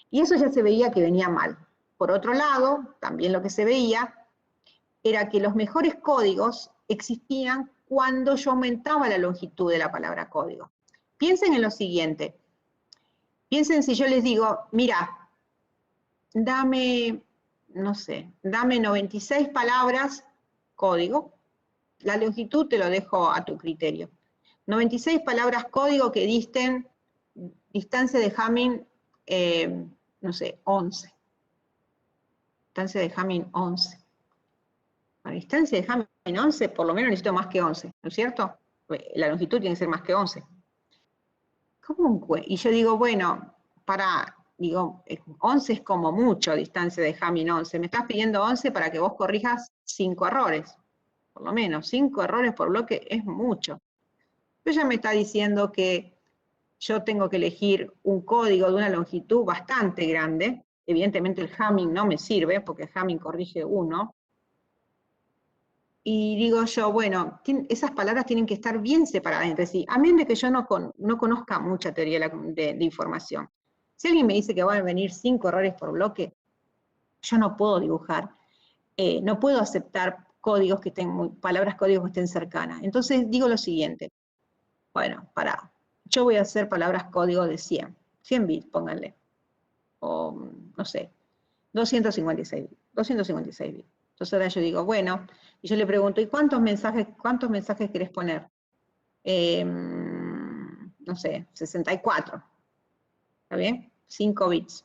Y eso ya se veía que venía mal. Por otro lado, también lo que se veía era que los mejores códigos existían cuando yo aumentaba la longitud de la palabra código. Piensen en lo siguiente. Piensen si yo les digo, mira, dame 96 palabras código, la longitud te lo dejo a tu criterio. 96 palabras código que disten distancia de Hamming, 11. Distancia de Hamming 11. Para distancia de Hamming 11, por lo menos necesito más que 11, ¿no es cierto? La longitud tiene que ser más que 11. ¿Cómo? Y yo digo, bueno, 11 es como mucho distancia de Hamming 11. Me estás pidiendo 11 para que vos corrijas 5 errores. Por lo menos, 5 errores por bloque es mucho. Pero ya me está diciendo que yo tengo que elegir un código de una longitud bastante grande. Evidentemente el Hamming no me sirve, porque el Hamming corrige 1. Y digo yo, bueno, esas palabras tienen que estar bien separadas entre sí, a menos de que yo no conozca mucha teoría de información. Si alguien me dice que van a venir 5 errores por bloque, yo no puedo dibujar, no puedo aceptar códigos palabras códigos que estén cercanas. Entonces digo lo siguiente, bueno, yo voy a hacer palabras código de 100 bits, pónganle, o no sé, 256 bits. Entonces ahora yo digo, bueno, y yo le pregunto, ¿y cuántos mensajes querés poner? No sé, 64. ¿Está bien? 5 bits.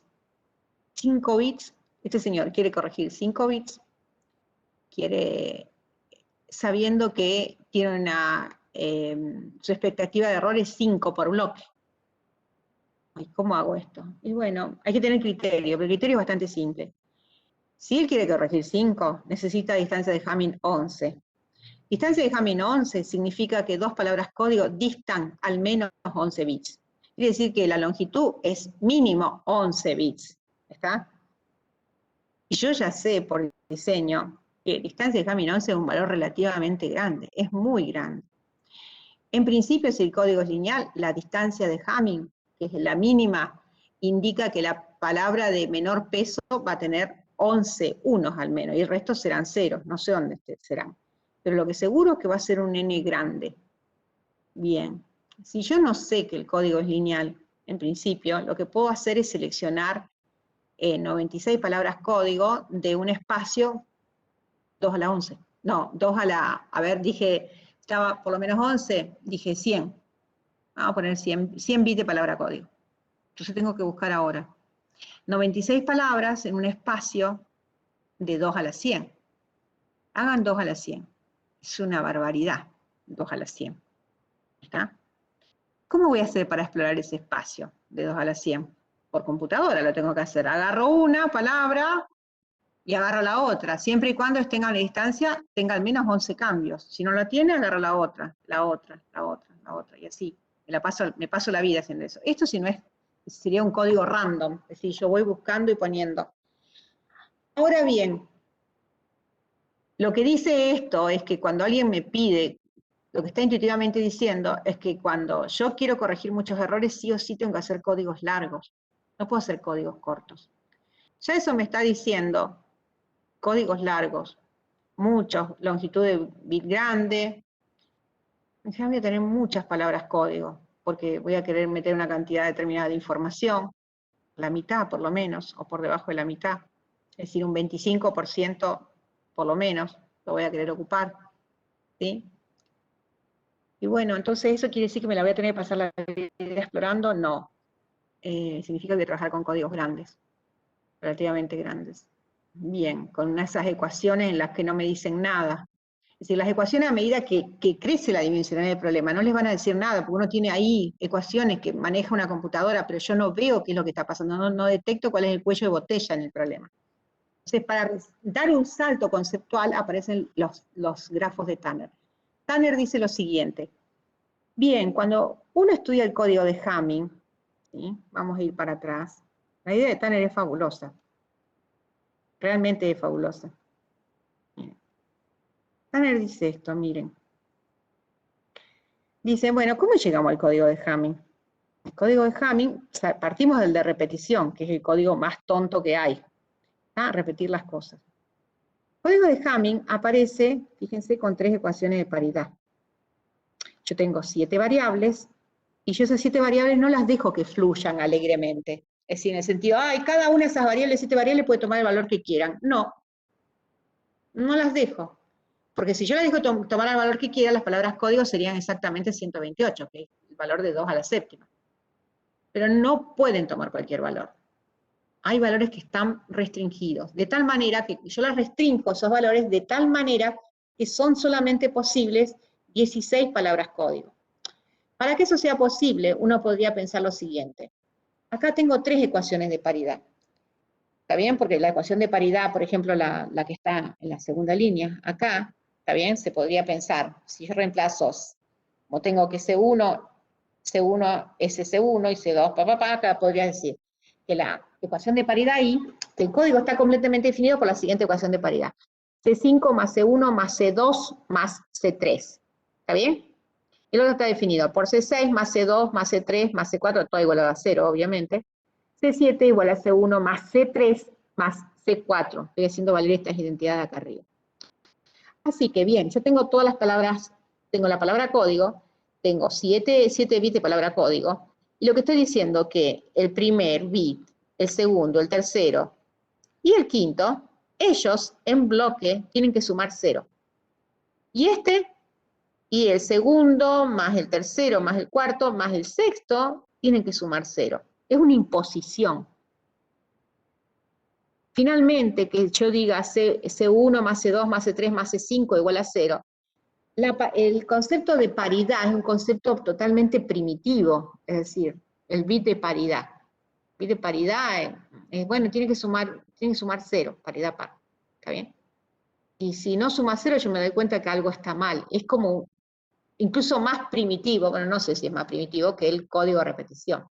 5 bits, este señor quiere corregir 5 bits, sabiendo que tiene su expectativa de error es 5 por bloque. ¿Cómo hago esto? Y bueno, hay que tener criterio, pero el criterio es bastante simple. Si él quiere corregir 5, necesita distancia de Hamming 11. Distancia de Hamming 11 significa que 2 palabras código distan al menos 11 bits. Quiere decir que la longitud es mínimo 11 bits. ¿Está? Y yo ya sé por diseño que distancia de Hamming 11 es un valor relativamente grande, es muy grande. En principio, si el código es lineal, la distancia de Hamming, que es la mínima, indica que la palabra de menor peso va a tener 11 unos al menos, y el resto serán ceros, no sé dónde serán. Pero lo que seguro es que va a ser un n grande. Bien, si yo no sé que el código es lineal, en principio, lo que puedo hacer es seleccionar 96 palabras código de un espacio 2 a la 11. No, 2 a la, a ver, dije, estaba por lo menos 11, dije 100. Vamos a poner 100 bits de palabra código. Entonces tengo que buscar ahora 96 palabras en un espacio de 2 a la 100. Hagan 2 a la 100. Es una barbaridad, 2 a la 100. ¿Está? ¿Cómo voy a hacer para explorar ese espacio de 2 a la 100? Por computadora lo tengo que hacer. Agarro una palabra y agarro la otra, siempre y cuando tenga una distancia, tenga al menos 11 cambios. Si no lo tiene, agarro la otra, la otra, la otra, la otra, y así. Me paso la vida haciendo eso. Esto si no es, sería un código random, es decir, yo voy buscando y poniendo. Ahora bien, lo que dice esto es que cuando alguien me pide, lo que está intuitivamente diciendo es que cuando yo quiero corregir muchos errores, sí o sí tengo que hacer códigos largos. No puedo hacer códigos cortos. Ya eso me está diciendo códigos largos, muchos, longitud de bit grande. Ya voy a tener muchas palabras código, porque voy a querer meter una cantidad determinada de información, la mitad por lo menos, o por debajo de la mitad. Es decir, un 25% por lo menos lo voy a querer ocupar. ¿Sí? Y bueno, entonces eso quiere decir que me la voy a tener que pasar la vida explorando, no. Significa que voy a trabajar con códigos grandes, relativamente grandes. Bien, con esas ecuaciones en las que no me dicen nada. Es decir, las ecuaciones a medida que crece la dimensionalidad del problema, no les van a decir nada, porque uno tiene ahí ecuaciones que maneja una computadora, pero yo no veo qué es lo que está pasando, no detecto cuál es el cuello de botella en el problema. Entonces, para dar un salto conceptual aparecen los grafos de Tanner. Tanner dice lo siguiente. Bien, cuando uno estudia el código de Hamming, ¿sí? Vamos a ir para atrás, la idea de Tanner es fabulosa. Realmente es fabulosa. Tanner dice esto, miren. Dice, bueno, ¿cómo llegamos al código de Hamming? El código de Hamming, o sea, partimos del de repetición, que es el código más tonto que hay. Repetir las cosas. El código de Hamming aparece, fíjense, con 3 ecuaciones de paridad. Yo tengo 7 variables, y yo esas 7 variables no las dejo que fluyan alegremente. Es decir, en el sentido, cada una de esas variables, 7 variables, puede tomar el valor que quieran. No, no las dejo. Porque si yo las dejo tomar el valor que quieran, las palabras código serían exactamente 128, que es el valor de 2 a la séptima. Pero no pueden tomar cualquier valor. Hay valores que están restringidos, de tal manera que yo las restringo esos valores de tal manera que son solamente posibles 16 palabras código. Para que eso sea posible, uno podría pensar lo siguiente. Acá tengo 3 ecuaciones de paridad. ¿Está bien? Porque la ecuación de paridad, por ejemplo, la que está en la segunda línea, acá, ¿está bien? Se podría pensar, si yo reemplazo, como tengo que C1, es C1 y C2, acá podría decir que la ecuación de paridad ahí, el código está completamente definido por la siguiente ecuación de paridad. C5 más C1 más C2 más C3. ¿Está bien? El otro está definido por C6 más C2 más C3 más C4, todo igual a 0, obviamente. C7 igual a C1 más C3 más C4. Estoy haciendo valer estas identidades acá arriba. Así que bien, yo tengo todas las palabras, tengo la palabra código, tengo 7 bits de palabra código, y lo que estoy diciendo es que el primer bit, el segundo, el tercero y el quinto, ellos en bloque tienen que sumar 0. Y el segundo, más el tercero, más el cuarto, más el sexto, tienen que sumar 0. Es una imposición. Finalmente, que yo diga C1 más C2 más C3 más C5 igual a 0. El concepto de paridad es un concepto totalmente primitivo, es decir, el bit de paridad. El bit de paridad bueno, tiene que sumar 0, paridad par. ¿Está bien? Y si no suma 0, yo me doy cuenta que algo está mal. Es como incluso más primitivo, bueno, no sé si es más primitivo que el código de repetición.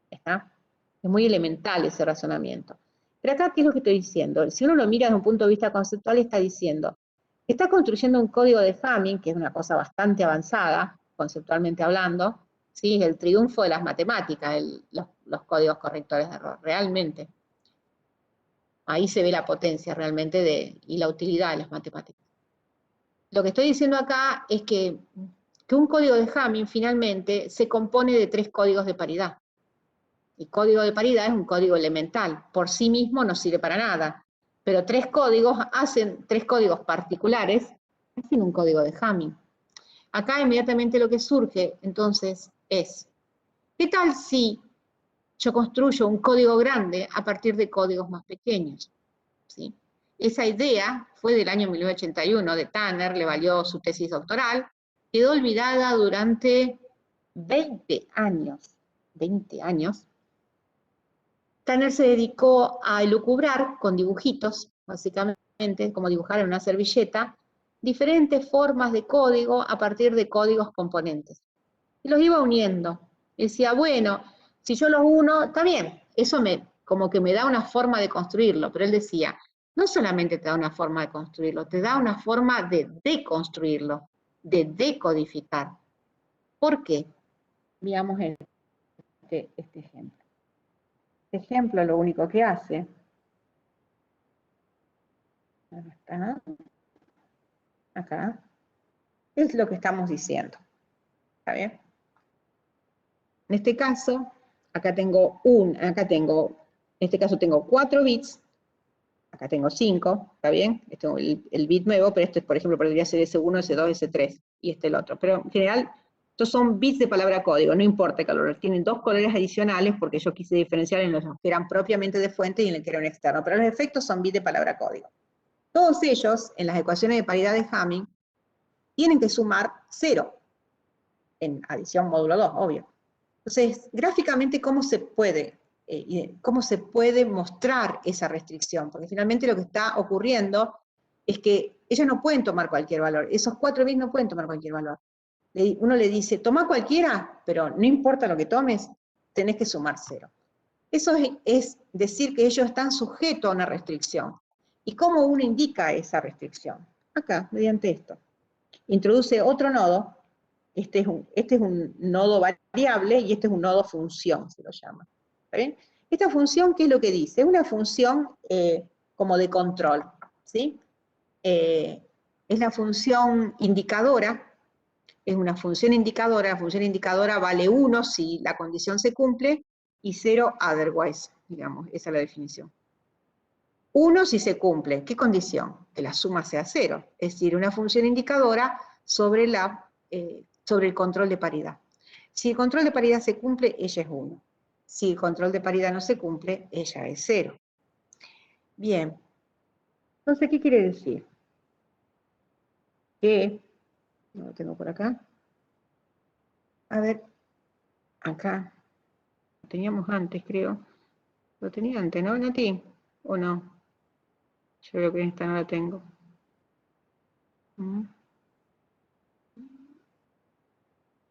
¿Está? Es muy elemental ese razonamiento. Pero acá, ¿qué es lo que estoy diciendo? Si uno lo mira desde un punto de vista conceptual, está diciendo que está construyendo un código de Hamming, que es una cosa bastante avanzada, conceptualmente hablando, ¿sí? El triunfo de las matemáticas, los códigos correctores de error, realmente. Ahí se ve la potencia realmente y la utilidad de las matemáticas. Lo que estoy diciendo acá es que un código de Hamming finalmente se compone de 3 códigos de paridad. El código de paridad es un código elemental, por sí mismo no sirve para nada, pero 3 códigos particulares, hacen un código de Hamming. Acá inmediatamente lo que surge entonces es, ¿qué tal si yo construyo un código grande a partir de códigos más pequeños? ¿Sí? Esa idea fue del año 1981 de Tanner, le valió su tesis doctoral, quedó olvidada durante 20 años, Tanner se dedicó a elucubrar con dibujitos, básicamente, como dibujar en una servilleta, diferentes formas de código a partir de códigos componentes. Y los iba uniendo. Y decía, bueno, si yo los uno, está bien, eso como que me da una forma de construirlo, pero él decía, no solamente te da una forma de construirlo, te da una forma de deconstruirlo, de decodificar. ¿Por qué? Veamos este ejemplo. Este ejemplo lo único que hace, ¿dónde está? Acá, es lo que estamos diciendo. ¿Está bien? En este caso, en este caso tengo 4 bits, acá tengo 5, ¿está bien? Este es el bit nuevo, pero este, por ejemplo, podría ser S1, S2, S3, y este el otro. Pero en general, estos son bits de palabra código, no importa el color. Tienen 2 colores adicionales porque yo quise diferenciar en los que eran propiamente de fuente y en el que eran externo, pero los efectos son bits de palabra código. Todos ellos, en las ecuaciones de paridad de Hamming, tienen que sumar 0, en adición módulo 2, obvio. Entonces, gráficamente, ¿cómo se puede mostrar esa restricción? Porque finalmente lo que está ocurriendo es que ellos no pueden tomar cualquier valor. Esos 4 bits no pueden tomar cualquier valor. Uno le dice, toma cualquiera, pero no importa lo que tomes, tenés que sumar 0. Eso es decir que ellos están sujetos a una restricción. ¿Y cómo uno indica esa restricción? Acá, mediante esto. Introduce otro nodo. Este es un nodo variable y este es un nodo función, se lo llama. ¿Está bien? Esta función, ¿qué es lo que dice? Es una función como de control, ¿sí? Es la función indicadora, la función indicadora vale 1 si la condición se cumple y 0 otherwise, digamos, esa es la definición. 1 si se cumple, ¿qué condición? Que la suma sea 0, es decir, una función indicadora sobre el control de paridad. Si el control de paridad se cumple, ella es 1. Si el control de paridad no se cumple, ella es 0. Bien. Entonces, ¿qué quiere decir? Que, no lo tengo por acá. A ver, acá. Lo teníamos antes, creo. Lo tenía antes, ¿no, Nati? ¿O no? Yo creo que esta no la tengo.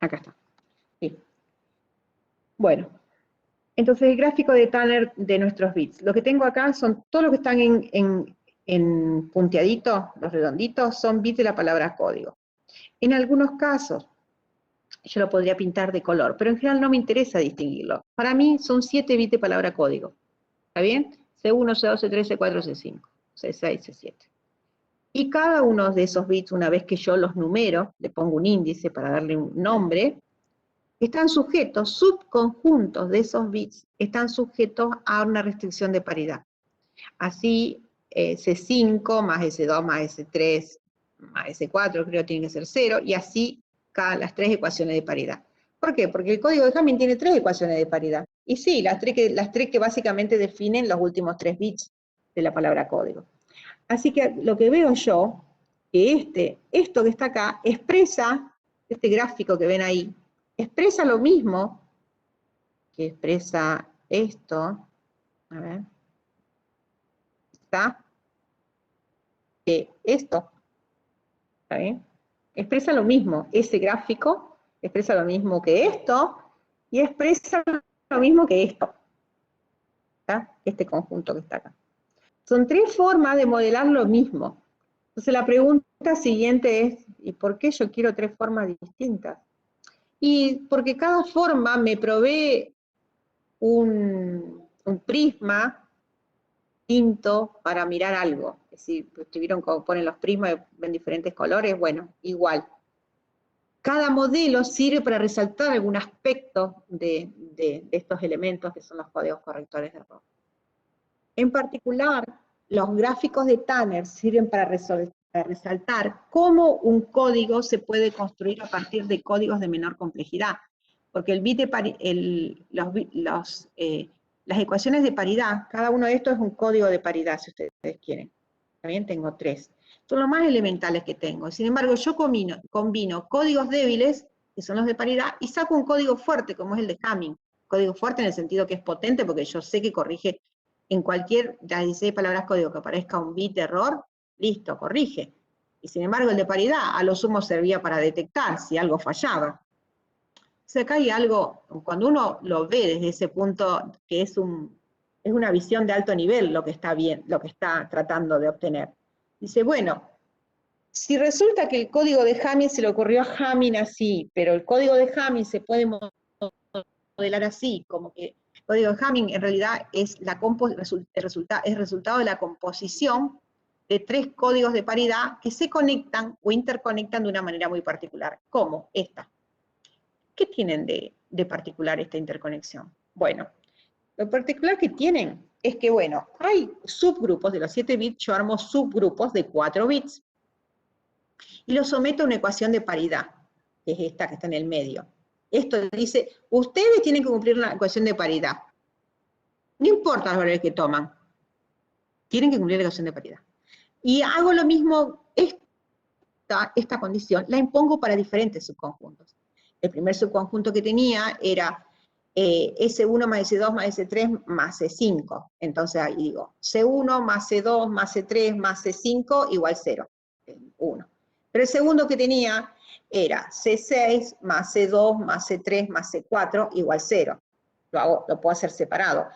Acá está. Sí. Bueno, entonces el gráfico de Tanner de nuestros bits. Lo que tengo acá son todos los que están en punteaditos, los redonditos, son bits de la palabra código. En algunos casos, yo lo podría pintar de color, pero en general no me interesa distinguirlo. Para mí son 7 bits de palabra código. ¿Está bien? C1, C2, C3, C4, C5, C6, C7. Y cada uno de esos bits, una vez que yo los numero, le pongo un índice para darle un nombre, están sujetos, subconjuntos de esos bits, están sujetos a una restricción de paridad. Así, C5 más S2 más S3 más S4, creo que tiene que ser 0, y así las 3 ecuaciones de paridad. ¿Por qué? Porque el código de Hamming tiene 3 ecuaciones de paridad. Y sí, las tres que básicamente definen los últimos 3 bits de la palabra código. Así que lo que veo yo, que esto que está acá, expresa, este gráfico que ven ahí, expresa lo mismo que expresa esto, a ver, está, que esto, ¿está bien? Expresa lo mismo, ese gráfico expresa lo mismo que esto, y expresa lo mismo que esto, ¿está? Este conjunto que está acá. Son 3 formas de modelar lo mismo. Entonces la pregunta siguiente es, ¿y por qué yo quiero 3 formas distintas? Y porque cada forma me provee un prisma distinto para mirar algo. Es decir, ¿vieron cómo ponen los prismas y ven diferentes colores? Bueno, igual. Cada modelo sirve para resaltar algún aspecto de estos elementos que son los códigos correctores de error. En particular, los gráficos de Tanner sirven para resaltar cómo un código se puede construir a partir de códigos de menor complejidad. Porque las ecuaciones de paridad, cada uno de estos es un código de paridad, si ustedes quieren. También tengo 3. Son los más elementales que tengo. Sin embargo, yo combino códigos débiles que son los de paridad, y saco un código fuerte, como es el de Hamming. Código fuerte en el sentido que es potente, porque yo sé que corrige en cualquier de las 16 palabras código que aparezca un bit de error, listo, corrige. Y sin embargo el de paridad a lo sumo servía para detectar si algo fallaba. O sea, acá hay algo, cuando uno lo ve desde ese punto, que es una visión de alto nivel lo que está bien, lo que está tratando de obtener. Dice, bueno, si resulta que el código de Hamming se le ocurrió a Hamming así, pero el código de Hamming se puede modelar así, como que el código de Hamming en realidad es el resultado de la composición de 3 códigos de paridad que se conectan o interconectan de una manera muy particular, como esta. ¿Qué tienen de particular esta interconexión? Bueno, lo particular que tienen es que, bueno, hay subgrupos de los 7 bits, yo armo subgrupos de 4 bits, y los someto a una ecuación de paridad, que es esta que está en el medio. Esto dice, ustedes tienen que cumplir la ecuación de paridad. No importa los valores que toman, tienen que cumplir la ecuación de paridad. Y hago lo mismo, esta condición la impongo para diferentes subconjuntos. El primer subconjunto que tenía era S1 más S2 más S3 más C5. Entonces ahí digo, C1 más C2 más C3 más C5 igual 0, 1. Pero el segundo que tenía era C6 más C2 más C3 más C4 igual 0. Lo puedo hacer separado.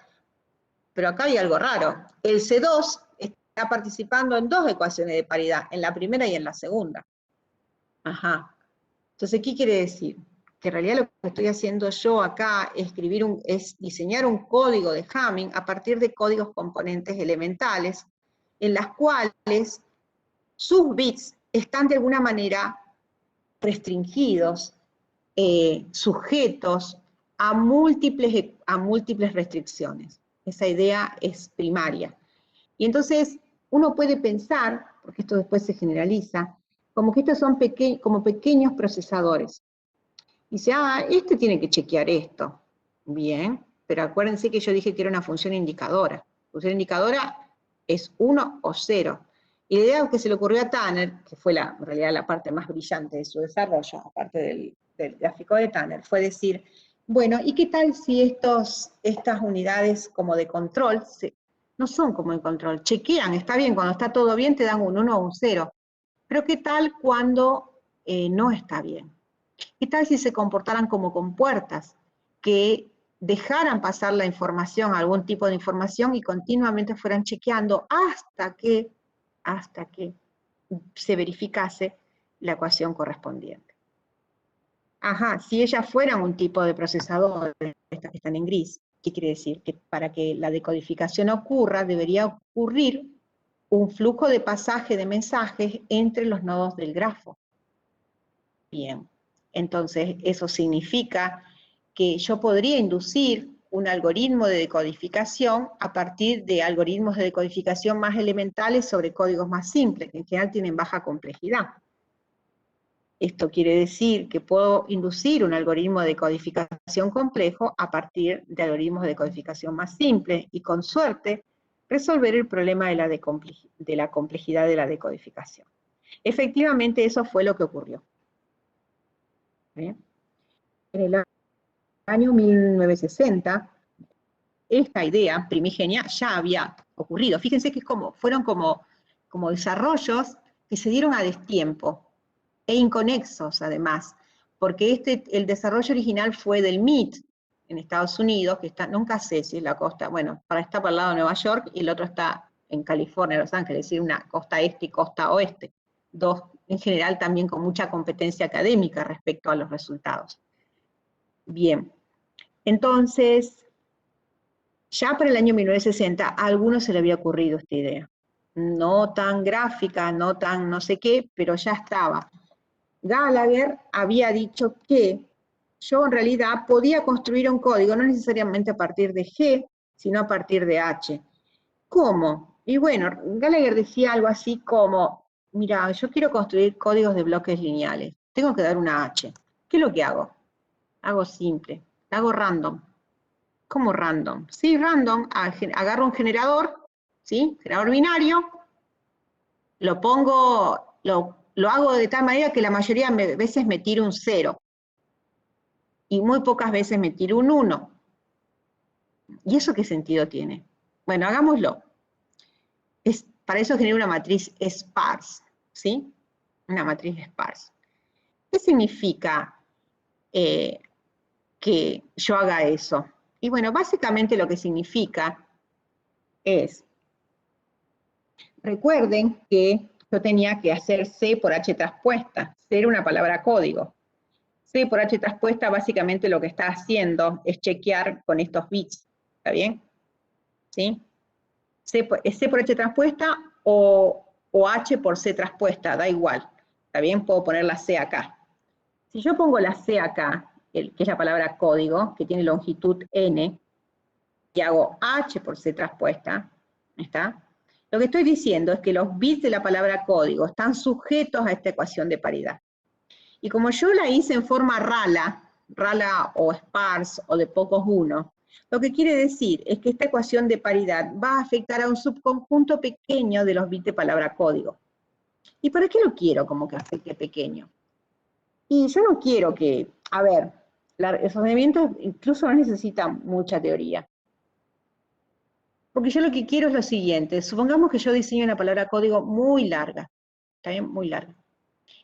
Pero acá hay algo raro. El C2 está participando en 2 ecuaciones de paridad, en la primera y en la segunda. Ajá. Entonces, ¿qué quiere decir? Que en realidad lo que estoy haciendo yo acá es diseñar un código de Hamming a partir de códigos componentes elementales, en las cuales sus bits están de alguna manera restringidos, sujetos a múltiples restricciones. Esa idea es primaria. Y entonces uno puede pensar, porque esto después se generaliza, como que estos son como pequeños procesadores. Dice, este tiene que chequear esto. Bien, pero acuérdense que yo dije que era una función indicadora. Función indicadora es 1 o 0. Y la idea que se le ocurrió a Tanner, que fue en realidad la parte más brillante de su desarrollo, aparte del gráfico de Tanner, fue decir, bueno, ¿y qué tal si estas unidades como de control no son como de control? Chequean, está bien, cuando está todo bien te dan un 1 o un 0. Pero ¿qué tal cuando no está bien? ¿Qué tal si se comportaran como compuertas, que dejaran pasar la información, algún tipo de información, y continuamente fueran chequeando hasta que se verificase la ecuación correspondiente? Ajá, si ellas fueran un tipo de procesador, estas que están en gris, ¿qué quiere decir? Que para que la decodificación ocurra, debería ocurrir un flujo de pasaje de mensajes entre los nodos del grafo. Bien, entonces eso significa que yo podría inducir un algoritmo de decodificación a partir de algoritmos de decodificación más elementales sobre códigos más simples, que en general tienen baja complejidad. Esto quiere decir que puedo inducir un algoritmo de decodificación complejo a partir de algoritmos de decodificación más simples y, con suerte, resolver el problema de la complejidad de la decodificación. Efectivamente, eso fue lo que ocurrió. ¿Bien? En el año 1960, esta idea primigenia ya había ocurrido. Fíjense que fueron como desarrollos que se dieron a destiempo, e inconexos además, porque el desarrollo original fue del MIT en Estados Unidos, que nunca sé si es la costa, bueno, está para el lado de Nueva York, y el otro está en California, Los Ángeles, es decir, una costa este y costa oeste, dos en general también con mucha competencia académica respecto a los resultados. Bien, entonces, ya para el año 1960 a algunos se le había ocurrido esta idea. No tan gráfica, no tan no sé qué, pero ya estaba. Gallagher había dicho que yo en realidad podía construir un código, no necesariamente a partir de G, sino a partir de H. ¿Cómo? Y bueno, Gallagher decía algo así como, mira, yo quiero construir códigos de bloques lineales, tengo que dar una H. ¿Qué es lo que hago? Hago simple, hago random. ¿Cómo random? Sí, random, agarro un generador, ¿sí? Generador binario, lo hago de tal manera que la mayoría de veces me tire un 0. y muy pocas veces me tiro un 1. ¿Y eso qué sentido tiene? Bueno, hagámoslo. Para eso genero una matriz sparse, ¿sí? Una matriz sparse. ¿Qué significa que yo haga eso? Y bueno, básicamente lo que significa es, recuerden que yo tenía que hacer C por H traspuesta. C era una palabra código. C por H traspuesta básicamente lo que está haciendo es chequear con estos bits. ¿Está bien? ¿Sí? ¿Es C por H traspuesta o H por C traspuesta? Da igual. ¿Está bien? Puedo poner la C acá. Si yo pongo la C acá, que es la palabra código, que tiene longitud N, y hago H por C traspuesta, ¿está? Lo que estoy diciendo es que los bits de la palabra código están sujetos a esta ecuación de paridad. Y como yo la hice en forma rala o sparse o de pocos unos, lo que quiere decir es que esta ecuación de paridad va a afectar a un subconjunto pequeño de los bits de palabra código. ¿Y para qué lo quiero como que afecte pequeño? Y yo no quiero que, a ver, el razonamiento incluso no necesita mucha teoría. Porque yo lo que quiero es lo siguiente, supongamos que yo diseño una palabra código muy larga, ¿está bien? Muy larga.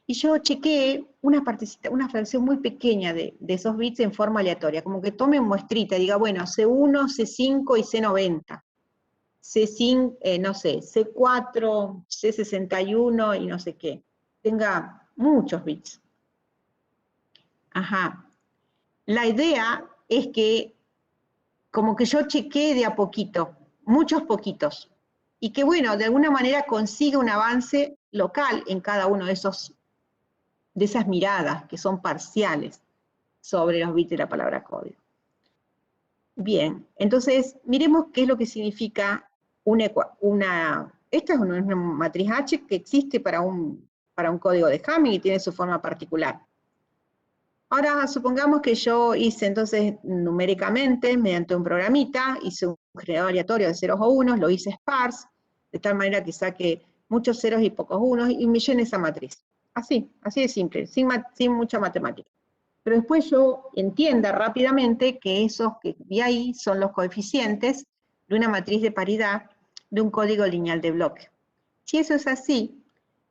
Y yo chequeé una fracción muy pequeña de esos bits en forma aleatoria, como que tome muestrita, diga, bueno, C1, C5 y C90. C5, no sé, C4, C61 y no sé qué. Tenga muchos bits. Ajá. La idea es que como que yo chequeé de a poquito, muchos poquitos, y que bueno, de alguna manera consiga un avance local en cada uno de esas miradas que son parciales sobre los bits de la palabra código. Bien, entonces miremos qué es lo que significa esta es una matriz H que existe para un código de Hamming y tiene su forma particular. Ahora supongamos que yo hice entonces numéricamente, mediante un programita, hice un generador aleatorio de ceros o unos, lo hice sparse, de tal manera que saque muchos ceros y pocos unos y me llene esa matriz. Así de simple, sin mucha matemática. Pero después yo entienda rápidamente que esos que vi ahí son los coeficientes de una matriz de paridad de un código lineal de bloque. Si eso es así,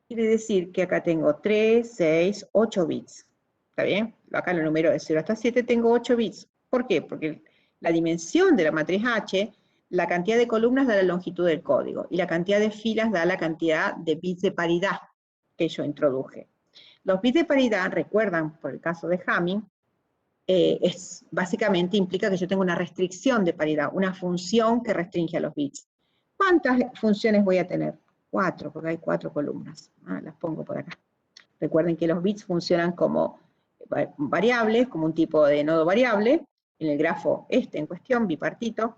quiere decir que acá tengo 3, 6, 8 bits. ¿Está bien? Acá lo número de 0 hasta 7 tengo 8 bits. ¿Por qué? Porque la dimensión de la matriz H, la cantidad de columnas da la longitud del código y la cantidad de filas da la cantidad de bits de paridad que yo introduje. Los bits de paridad, recuerdan por el caso de Hamming, básicamente implica que yo tengo una restricción de paridad, una función que restringe a los bits. ¿Cuántas funciones voy a tener? 4, porque hay 4 columnas. Las pongo por acá. Recuerden que los bits funcionan como variables, como un tipo de nodo variable, en el grafo en cuestión, bipartito,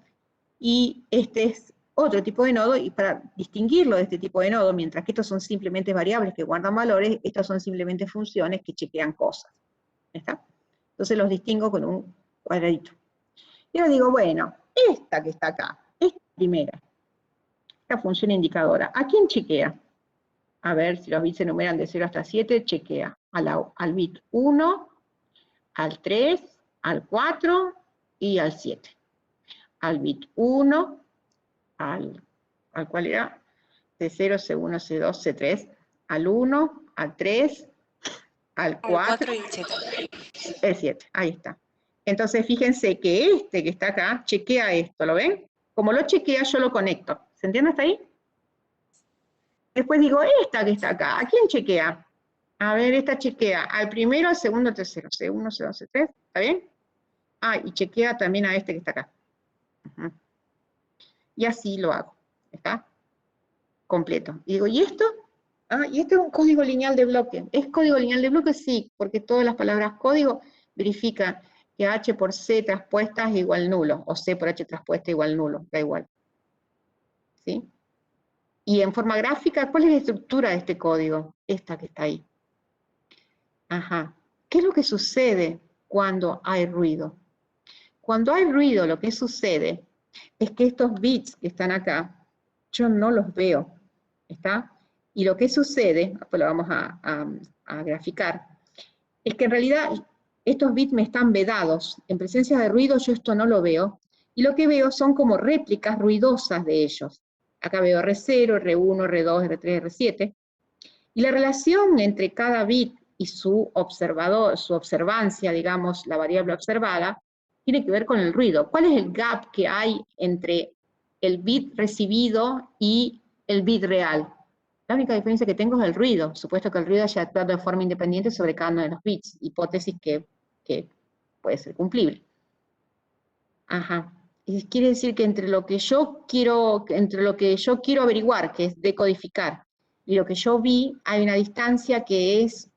y este es otro tipo de nodo, y para distinguirlo de este tipo de nodo, mientras que estos son simplemente variables que guardan valores, estas son simplemente funciones que chequean cosas. ¿Está? Entonces los distingo con un cuadradito. Y ahora digo, bueno, esta que está acá, esta primera, esta función indicadora, ¿a quién chequea? A ver si los bits se enumeran de 0 hasta 7, chequea al bit 1, al 3, al 4 y al 7. Al bit 1, ¿al cuál era? C0, C1, C2, C3, al 1, al 3, al 4 y el 7. El 7, ahí está. Entonces fíjense que este que está acá chequea esto, ¿lo ven? Como lo chequea, yo lo conecto. ¿Se entiende hasta ahí? Después digo, esta que está acá, ¿a quién chequea? A ver, esta chequea al primero, al segundo, al tercero. C1, C2, C3, ¿está bien? Y chequea también a este que está acá. Y así lo hago, ¿está? Completo. Y digo, ¿y esto? Y esto es un código lineal de bloque. ¿Es código lineal de bloque? Sí, porque todas las palabras código verifican que H por C traspuesta es igual nulo, o C por H traspuesta igual nulo, da igual. ¿Sí? Y en forma gráfica, ¿cuál es la estructura de este código? Esta que está ahí. Ajá. ¿Qué es lo que sucede cuando hay ruido? Cuando hay ruido, lo que sucede es que estos bits que están acá, yo no los veo, ¿está? Y lo que sucede, pues lo vamos a graficar, es que en realidad estos bits me están vedados. En presencia de ruido yo esto no lo veo, y lo que veo son como réplicas ruidosas de ellos. Acá veo R0, R1, R2, R3, R7, y la relación entre cada bit y su observador, su observancia, digamos, la variable observada, tiene que ver con el ruido. ¿Cuál es el gap que hay entre el bit recibido y el bit real? La única diferencia que tengo es el ruido, supuesto que el ruido haya actuado de forma independiente sobre cada uno de los bits, hipótesis que puede ser cumplible. Ajá. Y quiere decir que entre lo que yo quiero averiguar, que es decodificar, y lo que yo vi, hay una distancia que es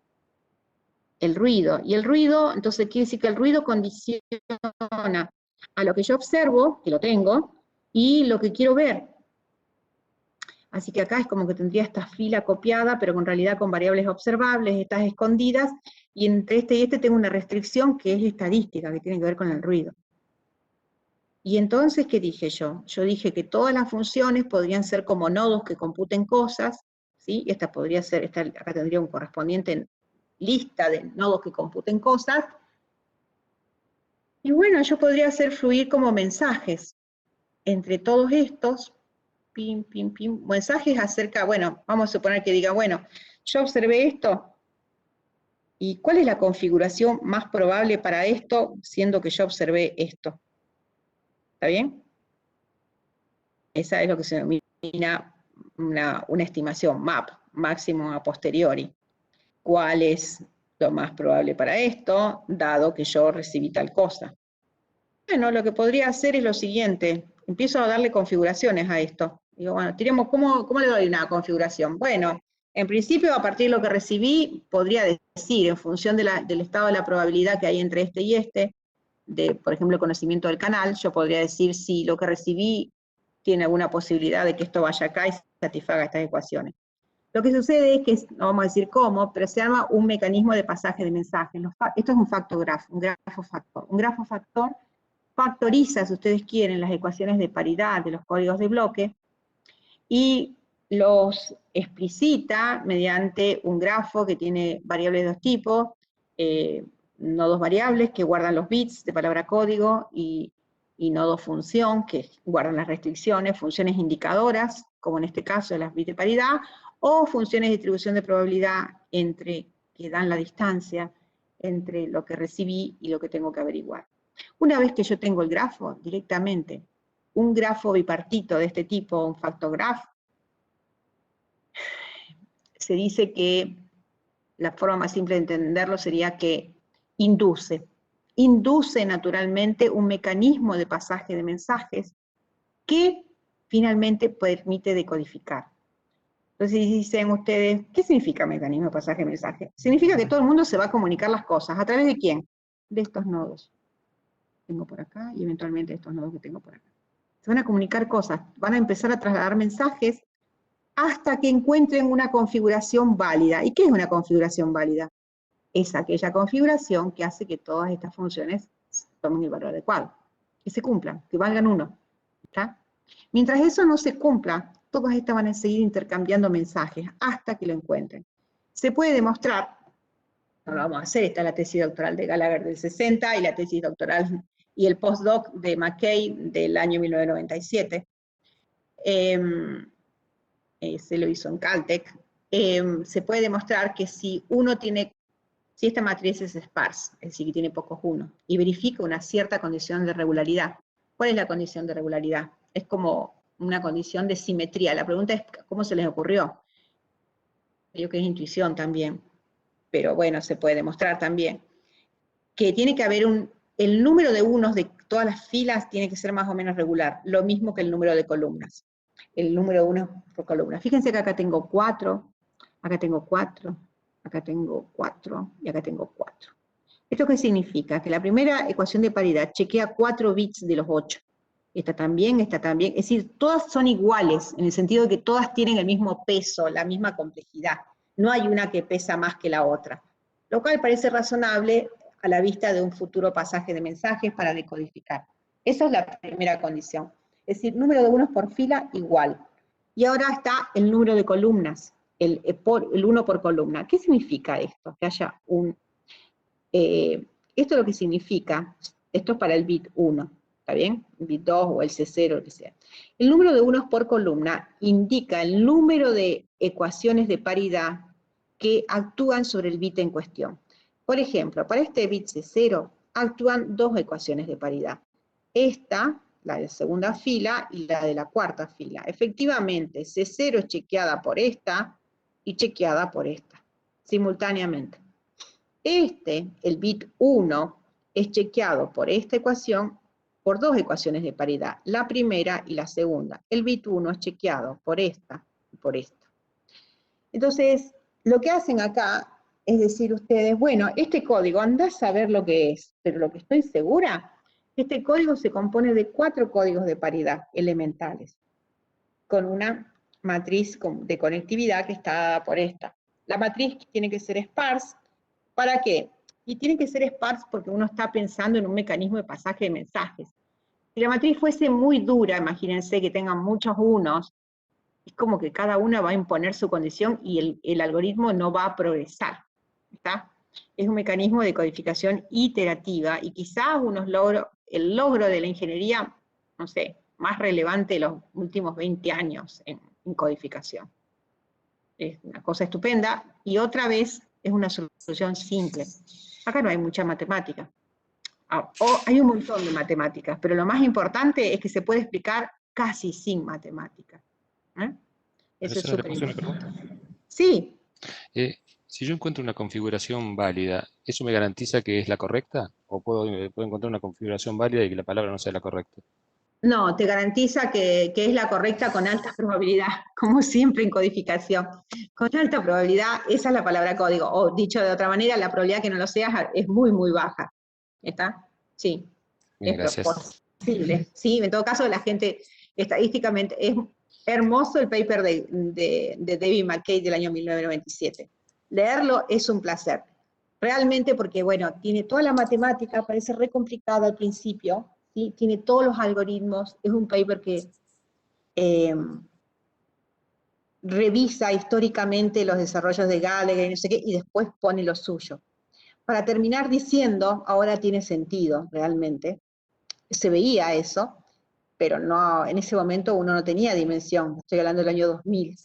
el ruido. Y el ruido, entonces quiere decir que el ruido condiciona a lo que yo observo, que lo tengo, y lo que quiero ver. Así que acá es como que tendría esta fila copiada, pero en realidad con variables observables, estas escondidas, y entre este y este tengo una restricción que es estadística, que tiene que ver con el ruido. Y entonces, ¿qué dije yo? Yo dije que todas las funciones podrían ser como nodos que computen cosas, ¿sí? Esta podría ser, acá tendría un correspondiente lista de nodos que computen cosas, y bueno, yo podría hacer fluir como mensajes entre todos estos, pim, pim, pim, mensajes acerca, bueno, vamos a suponer que diga, bueno, yo observé esto, ¿y cuál es la configuración más probable para esto, siendo que yo observé esto? ¿Está bien? Esa es lo que se denomina una estimación, MAP, máximo a posteriori. ¿Cuál es lo más probable para esto, dado que yo recibí tal cosa? Bueno, lo que podría hacer es lo siguiente, empiezo a darle configuraciones a esto. Digo, bueno, tiremos, ¿cómo le doy una configuración? Bueno, en principio, a partir de lo que recibí, podría decir, en función del estado de la probabilidad que hay entre este y este, por ejemplo, el conocimiento del canal, yo podría decir si lo que recibí tiene alguna posibilidad de que esto vaya acá y satisfaga estas ecuaciones. Lo que sucede es que, no vamos a decir cómo, pero se llama un mecanismo de pasaje de mensajes. Esto es un factografo, un grafo-factor. Un grafo-factor factoriza, si ustedes quieren, las ecuaciones de paridad de los códigos de bloque y los explicita mediante un grafo que tiene variables de dos tipos, nodos variables que guardan los bits de palabra código y nodos función que guardan las restricciones, funciones indicadoras, como en este caso de las bits de paridad, o funciones de distribución de probabilidad que dan la distancia entre lo que recibí y lo que tengo que averiguar. Una vez que yo tengo el grafo directamente, un grafo bipartito de este tipo, un factograph, se dice que la forma más simple de entenderlo sería que induce naturalmente un mecanismo de pasaje de mensajes que finalmente permite decodificar. Entonces dicen ustedes, ¿qué significa mecanismo de pasaje de mensajes? Significa que todo el mundo se va a comunicar las cosas. ¿A través de quién? De estos nodos. Tengo por acá y eventualmente estos nodos que tengo por acá. Se van a comunicar cosas, van a empezar a trasladar mensajes hasta que encuentren una configuración válida. ¿Y qué es una configuración válida? Es aquella configuración que hace que todas estas funciones tomen el valor adecuado, que se cumplan, que valgan 1. ¿Está? Mientras eso no se cumpla, todas estas van a seguir intercambiando mensajes hasta que lo encuentren. Se puede demostrar, no lo vamos a hacer, está la tesis doctoral de Gallagher del 60 y la tesis doctoral y el postdoc de McKay del año 1997. Se lo hizo en Caltech. Se puede demostrar que si esta matriz es sparse, es decir, que tiene pocos unos, y verifica una cierta condición de regularidad. ¿Cuál es la condición de regularidad? Es como una condición de simetría. La pregunta es, ¿cómo se les ocurrió? Creo que es intuición también, pero bueno, se puede demostrar también. Que tiene que haber el número de unos de todas las filas tiene que ser más o menos regular, lo mismo que el número de columnas. El número de unos por columna. Fíjense que acá tengo 4, acá tengo 4, acá tengo 4 y acá tengo 4. ¿Esto qué significa? Que la primera ecuación de paridad chequea 4 bits de los 8. Esta también, es decir, todas son iguales, en el sentido de que todas tienen el mismo peso, la misma complejidad. No hay una que pesa más que la otra. Lo cual parece razonable a la vista de un futuro pasaje de mensajes para decodificar. Esa es la primera condición. Es decir, número de unos por fila igual. Y ahora está el número de columnas, el 1 por columna. ¿Qué significa esto? Que haya Esto es lo que significa, esto es para el bit 1, ¿está bien? El bit 2 o el C0, lo que sea. El número de unos por columna indica el número de ecuaciones de paridad que actúan sobre el bit en cuestión. Por ejemplo, para este bit C0 actúan dos ecuaciones de paridad. Esta, la de la segunda fila, y la de la cuarta fila. Efectivamente, C0 es chequeada por esta y chequeada por esta, simultáneamente. El bit 1, es chequeado por esta ecuación, por dos ecuaciones de paridad, la primera y la segunda. El bit 1 es chequeado por esta y por esta. Entonces, lo que hacen acá es decir ustedes, bueno, este código, andá a saber lo que es, pero lo que estoy segura, este código se compone de 4 códigos de paridad elementales, con una matriz de conectividad que está dada por esta. La matriz tiene que ser sparse. ¿Para qué? Y tiene que ser sparse porque uno está pensando en un mecanismo de pasaje de mensajes. Si la matriz fuese muy dura, imagínense que tengan muchos unos, es como que cada una va a imponer su condición y el algoritmo no va a progresar. ¿Está? Es un mecanismo de codificación iterativa y quizás el logro de la ingeniería, no sé, más relevante de los últimos 20 años en codificación. Es una cosa estupenda y otra vez es una solución simple. Acá no hay mucha matemática. Hay un montón de matemáticas, pero lo más importante es que se puede explicar casi sin matemática. Eso es súper importante. Sí. Si yo encuentro una configuración válida, ¿eso me garantiza que es la correcta? ¿O puedo encontrar una configuración válida y que la palabra no sea la correcta? No, te garantiza que es la correcta con alta probabilidad, como siempre en codificación. Con alta probabilidad, esa es la palabra código. O dicho de otra manera, la probabilidad que no lo seas es muy, muy baja. ¿Está? Sí. Bien, gracias. Posible. Sí, en todo caso, la gente, estadísticamente, es hermoso el paper de David McKay del año 1997. Leerlo es un placer. Realmente porque, bueno, tiene toda la matemática, parece re complicado al principio, ¿sí? Tiene todos los algoritmos, es un paper que revisa históricamente los desarrollos de Gallagher y no sé qué, y después pone lo suyo. Para terminar diciendo, ahora tiene sentido realmente, se veía eso, pero no, en ese momento uno no tenía dimensión, estoy hablando del año 2000.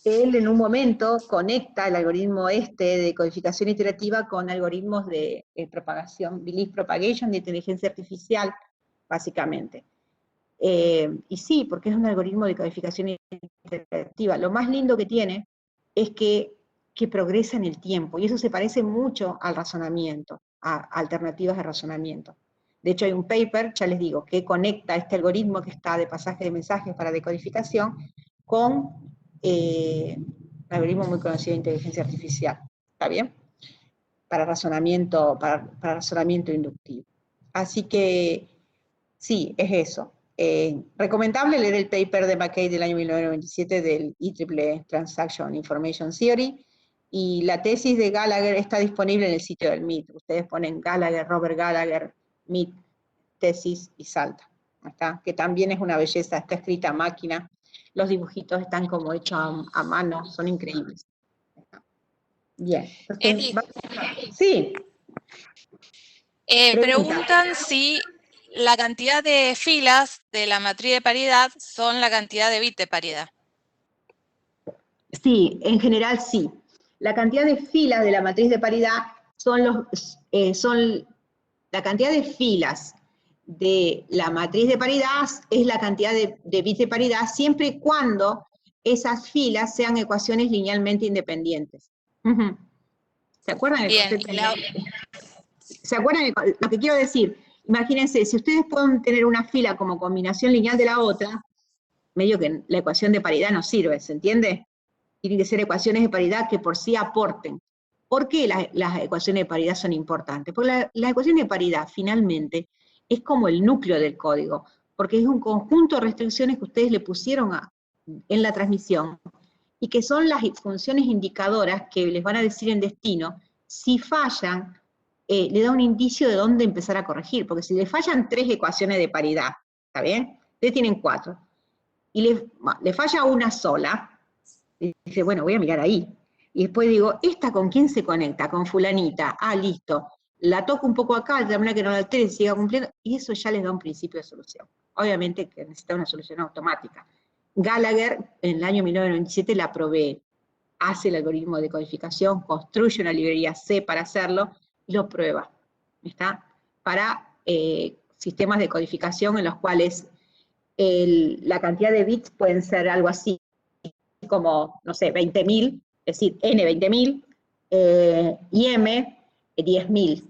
Él en un momento conecta el algoritmo de codificación iterativa con algoritmos de propagación, belief propagation, de inteligencia artificial, básicamente. Y sí, porque es un algoritmo de codificación iterativa. Lo más lindo que tiene es que progresa en el tiempo, y eso se parece mucho al razonamiento, a alternativas de razonamiento. De hecho, hay un paper, ya les digo, que conecta este algoritmo que está de pasaje de mensajes para decodificación con un algoritmo muy conocido de inteligencia artificial. ¿Está bien? Para razonamiento inductivo. Así que, sí, es eso. Recomendable leer el paper de McKay del año 1997 del IEEE Transaction Information Theory, y la tesis de Gallagher está disponible en el sitio del MIT. Ustedes ponen Gallagher, Robert Gallagher, MIT, tesis y salta. ¿Está? Que también es una belleza, está escrita a máquina. Los dibujitos están como hechos a mano, son increíbles. Bien. Eddie, sí. Preguntan si la cantidad de filas de la matriz de paridad son la cantidad de bits de paridad. Sí, en general sí. La cantidad de filas de la matriz de paridad son la cantidad de filas de la matriz de paridad es la cantidad de bits de paridad siempre y cuando esas filas sean ecuaciones linealmente independientes. ¿Se acuerdan del concepto? ¿Se acuerdan de lo que quiero decir? Imagínense, si ustedes pueden tener una fila como combinación lineal de la otra, medio que la ecuación de paridad no sirve, ¿se entiende? Tienen que ser ecuaciones de paridad que por sí aporten. ¿Por qué las ecuaciones de paridad son importantes? Porque la ecuación de paridad, finalmente, es como el núcleo del código, porque es un conjunto de restricciones que ustedes le pusieron en la transmisión, y que son las funciones indicadoras que les van a decir en destino, si fallan, le da un indicio de dónde empezar a corregir, porque si le fallan 3 ecuaciones de paridad, ¿está bien? Ustedes tienen 4, y le falla una sola, y dice, bueno, voy a mirar ahí. Y después digo, ¿esta con quién se conecta? Con fulanita. Ah, listo. la toco un poco acá, de manera que no la altere y siga cumpliendo, y eso ya les da un principio de solución. Obviamente que necesita una solución automática. Gallagher, en el año 1997, la provee, hace el algoritmo de codificación, construye una librería C para hacerlo, y lo prueba, ¿está? Para sistemas de codificación en los cuales la cantidad de bits pueden ser algo así, como, no sé, 20.000, es decir, n 20.000, y m 10.000,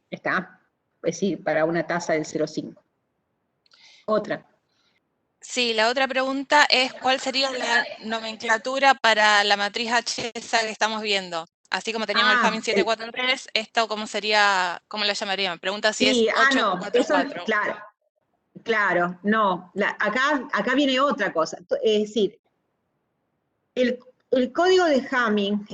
¿está? Es decir, para una tasa del 0,5. Otra. Sí, la otra pregunta es ¿cuál sería la nomenclatura para la matriz H esa que estamos viendo? Así como teníamos el Hamming 743, ¿esto cómo sería, cómo la llamarían? Me pregunta si sí, es 844. Eso, claro, no. Acá viene otra cosa. Es decir, el código de Hamming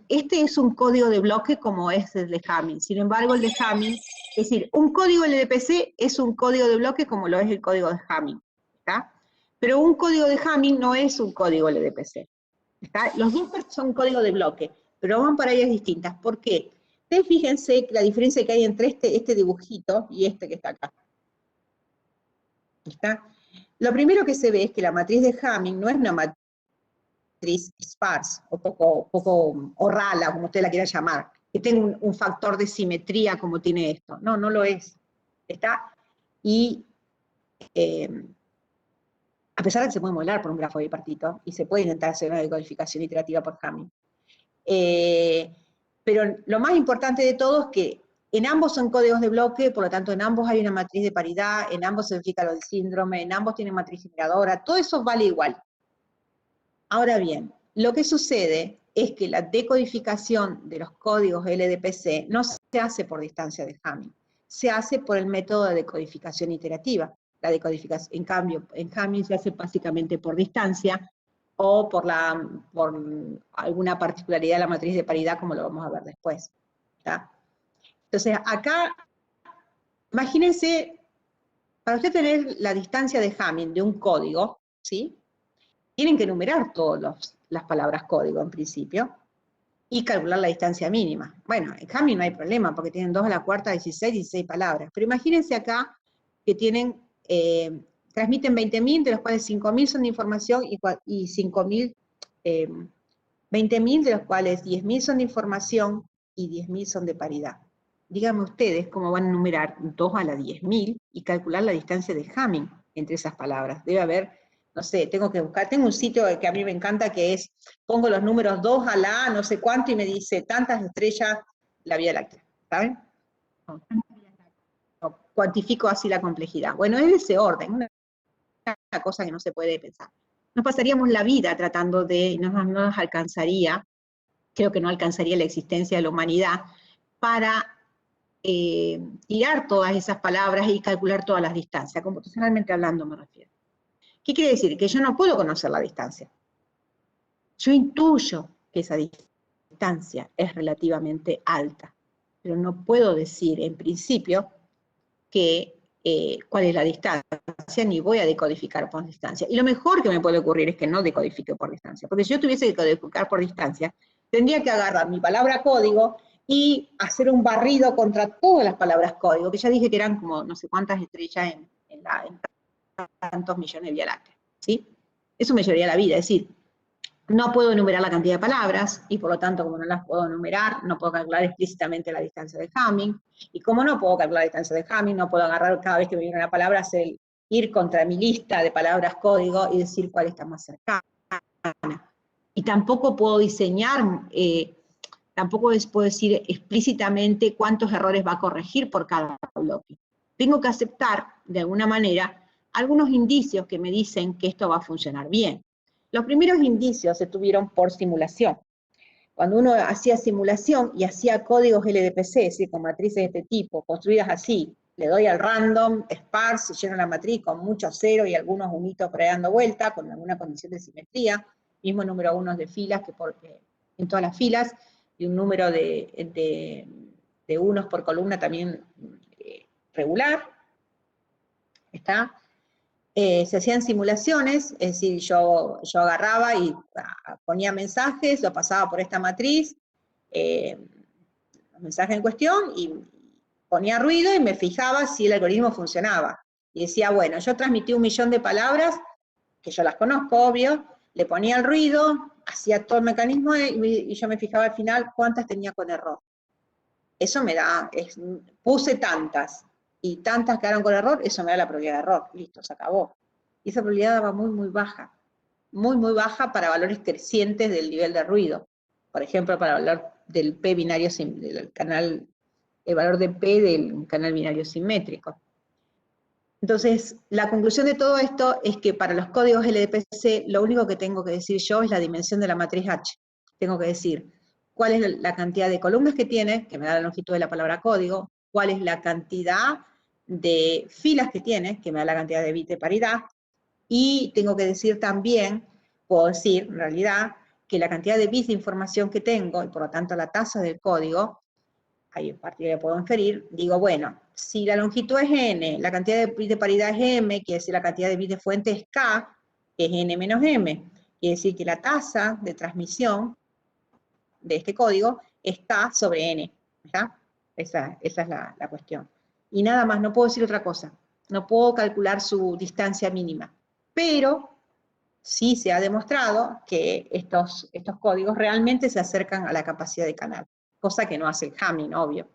este es un código de bloque como es el de Hamming. Sin embargo, el de Hamming, es decir, un código LDPC es un código de bloque como lo es el código de Hamming, ¿está? Pero un código de Hamming no es un código LDPC, ¿está? Los dos son código de bloque, pero van para áreas distintas. ¿Por qué? Ustedes fíjense la diferencia que hay entre este dibujito y este que está acá. ¿Está? Lo primero que se ve es que la matriz de Hamming no es una matriz sparse, o rala, como usted la quiera llamar, que tenga un factor de simetría como tiene esto. No, no lo es. ¿Está? Y a pesar de que se puede modelar por un grafo bipartito, y se puede intentar hacer una decodificación iterativa por Hamming. Pero lo más importante de todo es que en ambos son códigos de bloque, por lo tanto en ambos hay una matriz de paridad, en ambos se verifica lo del síndrome, en ambos tienen matriz generadora, todo eso vale igual. Ahora bien, lo que sucede es que la decodificación de los códigos LDPC no se hace por distancia de Hamming, se hace por el método de decodificación iterativa. La decodificación, en cambio, en Hamming se hace básicamente por distancia o por alguna particularidad de la matriz de paridad, como lo vamos a ver después. ¿Está? Entonces, acá, imagínense, para usted tener la distancia de Hamming de un código, ¿sí? Tienen que enumerar todas las palabras código en principio y calcular la distancia mínima. Bueno, en Hamming no hay problema porque tienen 2 a la cuarta, 16 palabras. Pero imagínense acá que tienen, transmiten 20.000, de los cuales 5.000 son de información y 5.000, 20.000 de los cuales 10.000 son de información y 10.000 son de paridad. Díganme ustedes cómo van a enumerar 2 a la 10.000 y calcular la distancia de Hamming entre esas palabras. Debe haber, no sé, tengo que buscar, tengo un sitio que a mí me encanta que es, pongo los números 2 a la A, no sé cuánto, y me dice tantas estrellas la Vía Láctea, ¿saben? No, cuantifico así la complejidad. Bueno, es de ese orden, una cosa que no se puede pensar. Nos pasaríamos la vida tratando de, no nos alcanzaría, creo que no alcanzaría la existencia de la humanidad, para tirar todas esas palabras y calcular todas las distancias, computacionalmente hablando me refiero. ¿Qué quiere decir? Que yo no puedo conocer la distancia. Yo intuyo que esa distancia es relativamente alta, pero no puedo decir en principio que cuál es la distancia, ni voy a decodificar por distancia. Y lo mejor que me puede ocurrir es que no decodifique por distancia, porque si yo tuviese que codificar por distancia, tendría que agarrar mi palabra código y hacer un barrido contra todas las palabras código, que ya dije que eran como no sé cuántas estrellas en tantos millones de Vía Láctea, ¿sí? Eso me llevaría la vida, es decir, no puedo enumerar la cantidad de palabras, y por lo tanto, como no las puedo enumerar, no puedo calcular explícitamente la distancia de Hamming, y como no puedo calcular la distancia de Hamming, no puedo agarrar cada vez que me viene una palabra, ir contra mi lista de palabras código y decir cuál está más cercana. Y tampoco puedo diseñar, tampoco puedo decir explícitamente cuántos errores va a corregir por cada bloque. Tengo que aceptar, de alguna manera, algunos indicios que me dicen que esto va a funcionar bien. Los primeros indicios se tuvieron por simulación. Cuando uno hacía simulación y hacía códigos LDPC, es decir, con matrices de este tipo, construidas así, le doy al random, sparse, lleno la matriz con muchos ceros y algunos unitos por ahí dando vuelta, con alguna condición de simetría, mismo número unos de filas que en todas las filas, y un número de unos por columna también regular, ¿está? Se hacían simulaciones, es decir, yo agarraba y ponía mensajes, lo pasaba por esta matriz, los mensajes en cuestión, y ponía ruido y me fijaba si el algoritmo funcionaba. Y decía, bueno, yo transmití 1 millón de palabras, que yo las conozco, obvio, le ponía el ruido, hacía todo el mecanismo y yo me fijaba al final cuántas tenía con error. Eso me da, puse tantas, y tantas quedaron con error, eso me da la probabilidad de error, listo, se acabó. Y esa probabilidad va muy, muy baja para valores crecientes del nivel de ruido. Por ejemplo, para hablar del P binario, del canal, el valor de P del canal binario simétrico. Entonces, la conclusión de todo esto es que para los códigos LDPC, lo único que tengo que decir yo es la dimensión de la matriz H. Tengo que decir cuál es la cantidad de columnas que tiene, que me da la longitud de la palabra código, cuál es la cantidad de filas que tiene, que me da la cantidad de bits de paridad, y tengo que decir también, puedo decir en realidad, que la cantidad de bits de información que tengo, y por lo tanto la tasa del código, ahí a partir de ahí puedo inferir, digo, bueno, si la longitud es n, la cantidad de bits de paridad es m, quiere decir la cantidad de bits de fuente es k, que es n menos m, quiere decir que la tasa de transmisión de este código es k sobre n, ¿verdad? Esa es la cuestión. Y nada más, no puedo decir otra cosa, no puedo calcular su distancia mínima, pero sí se ha demostrado que estos códigos realmente se acercan a la capacidad de canal, cosa que no hace el Hamming, obvio,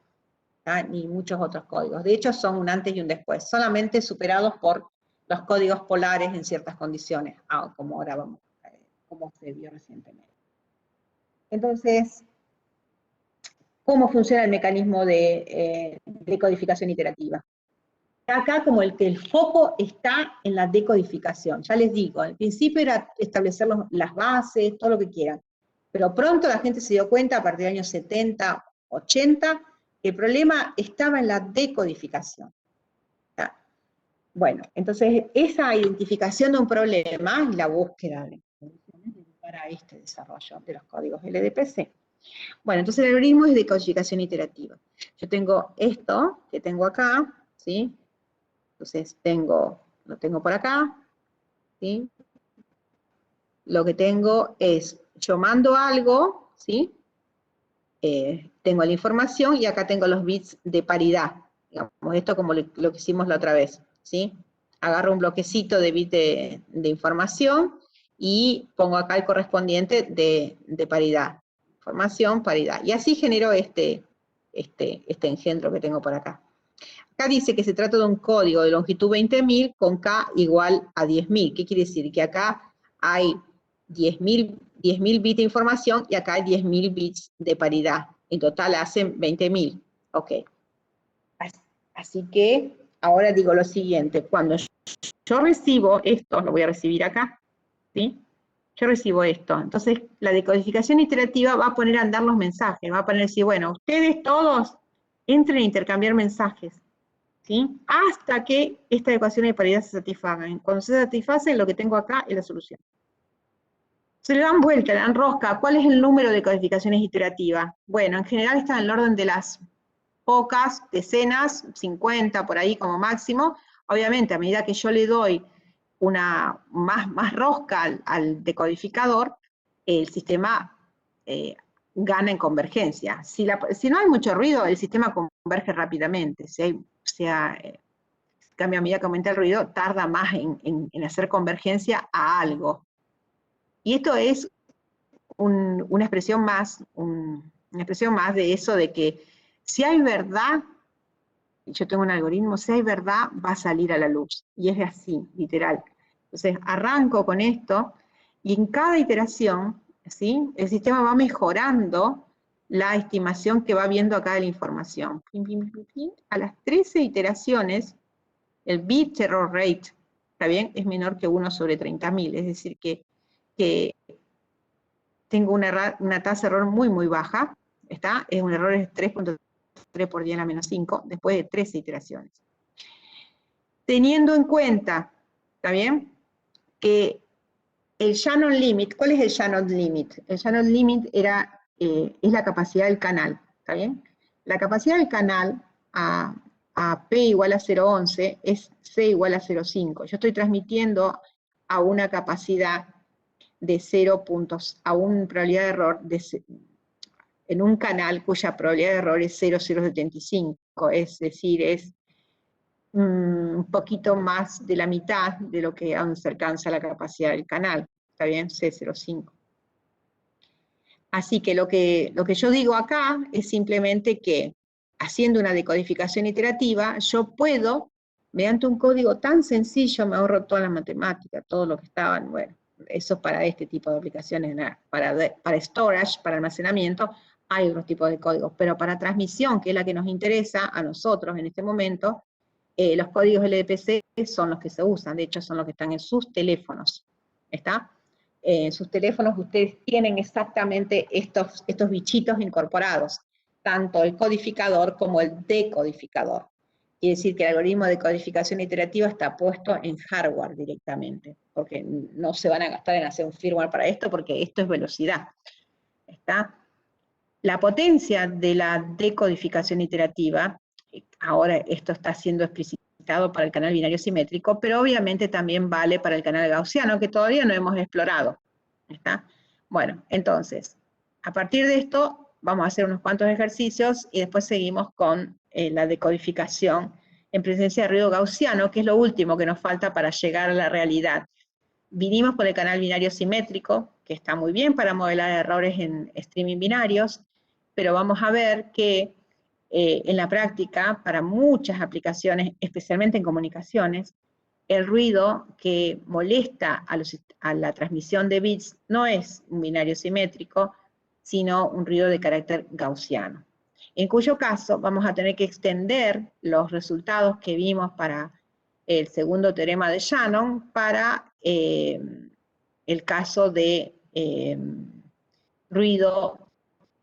¿tá? Ni muchos otros códigos. De hecho, son un antes y un después, solamente superados por los códigos polares en ciertas condiciones, como ahora vamos, como se vio recientemente. Entonces, ¿cómo funciona el mecanismo de codificación iterativa? Acá como que el foco está en la decodificación. Ya les digo, al principio era establecer las bases, todo lo que quieran. Pero pronto la gente se dio cuenta, a partir del año 70, 80, que el problema estaba en la decodificación. ¿Tá? Bueno, entonces esa identificación de un problema y la búsqueda de soluciones para este desarrollo de los códigos LDPC. Bueno, entonces el algoritmo es de codificación iterativa. Yo tengo esto que tengo acá, ¿sí? Entonces lo tengo por acá, ¿sí? Lo que tengo es, yo mando algo, ¿sí? Tengo la información y acá tengo los bits de paridad. Digamos, esto como lo que hicimos la otra vez, ¿sí? Agarro un bloquecito de bits de información y pongo acá el correspondiente de paridad. Información, paridad. Y así genero este engendro que tengo por acá. Acá dice que se trata de un código de longitud 20.000 con K igual a 10.000. ¿Qué quiere decir? Que acá hay 10.000 bits de información y acá hay 10.000 bits de paridad. En total hacen 20.000. Ok. Así que ahora digo lo siguiente. Cuando yo recibo esto, lo voy a recibir acá, ¿sí? Yo recibo esto. Entonces, la decodificación iterativa va a poner a andar los mensajes. Va a poner a decir, bueno, ustedes todos entren a intercambiar mensajes, ¿sí? Hasta que esta ecuación de paridad se satisfaga. Cuando se satisface, lo que tengo acá es la solución. Se le dan vuelta, le dan rosca. ¿Cuál es el número de codificaciones iterativas? Bueno, en general está en el orden de las pocas, decenas, 50 por ahí como máximo. Obviamente, a medida que yo le doy una más rosca al decodificador, el sistema gana en convergencia. Si no hay mucho ruido, el sistema converge rápidamente. Cambio, a medida que aumenta el ruido, tarda más en hacer convergencia a algo. Y esto es una expresión más de eso, de que si hay verdad, yo tengo un algoritmo, si hay verdad, va a salir a la luz. Y es así, literal. Entonces, arranco con esto, y en cada iteración, ¿sí? El sistema va mejorando la estimación que va viendo acá de la información. A las 13 iteraciones, el bit error rate, ¿está bien? Es menor que 1 sobre 30.000, es decir, que tengo una tasa de error muy, muy baja, ¿está? Es un error de 3.3 por 10 a la menos 5, después de 13 iteraciones. Teniendo en cuenta, ¿está bien? Que el Shannon Limit, ¿cuál es el Shannon Limit? El Shannon Limit es la capacidad del canal, ¿está bien? La capacidad del canal a P igual a 0.11 es C igual a 0.5. Yo estoy transmitiendo a una capacidad de 0 puntos, a una probabilidad de error en un canal cuya probabilidad de error es 0,075, es decir, es un poquito más de la mitad de lo que aún se alcanza la capacidad del canal, ¿está bien? C05. Así que lo que yo digo acá es simplemente que, haciendo una decodificación iterativa, yo puedo, mediante un código tan sencillo, me ahorro toda la matemática, todo lo que estaban, bueno, eso para este tipo de aplicaciones, para storage, para almacenamiento, hay otros tipos de códigos, pero para transmisión, que es la que nos interesa a nosotros en este momento, los códigos LDPC son los que se usan, de hecho son los que están en sus teléfonos, ¿está? En sus teléfonos ustedes tienen exactamente estos bichitos incorporados, tanto el codificador como el decodificador. Quiere decir que el algoritmo de codificación iterativa está puesto en hardware directamente, porque no se van a gastar en hacer un firmware para esto, porque esto es velocidad. ¿Está? La potencia de la decodificación iterativa, ahora esto está siendo explicitado para el canal binario simétrico, pero obviamente también vale para el canal gaussiano, que todavía no hemos explorado. ¿Está? Bueno, entonces, a partir de esto, vamos a hacer unos cuantos ejercicios y después seguimos con la decodificación en presencia de ruido gaussiano, que es lo último que nos falta para llegar a la realidad. Vinimos por el canal binario simétrico, que está muy bien para modelar errores en streaming binarios, pero vamos a ver que en la práctica, para muchas aplicaciones, especialmente en comunicaciones, el ruido que molesta a la transmisión de bits no es un binario simétrico, sino un ruido de carácter gaussiano. En cuyo caso vamos a tener que extender los resultados que vimos para el segundo teorema de Shannon para el caso de ruido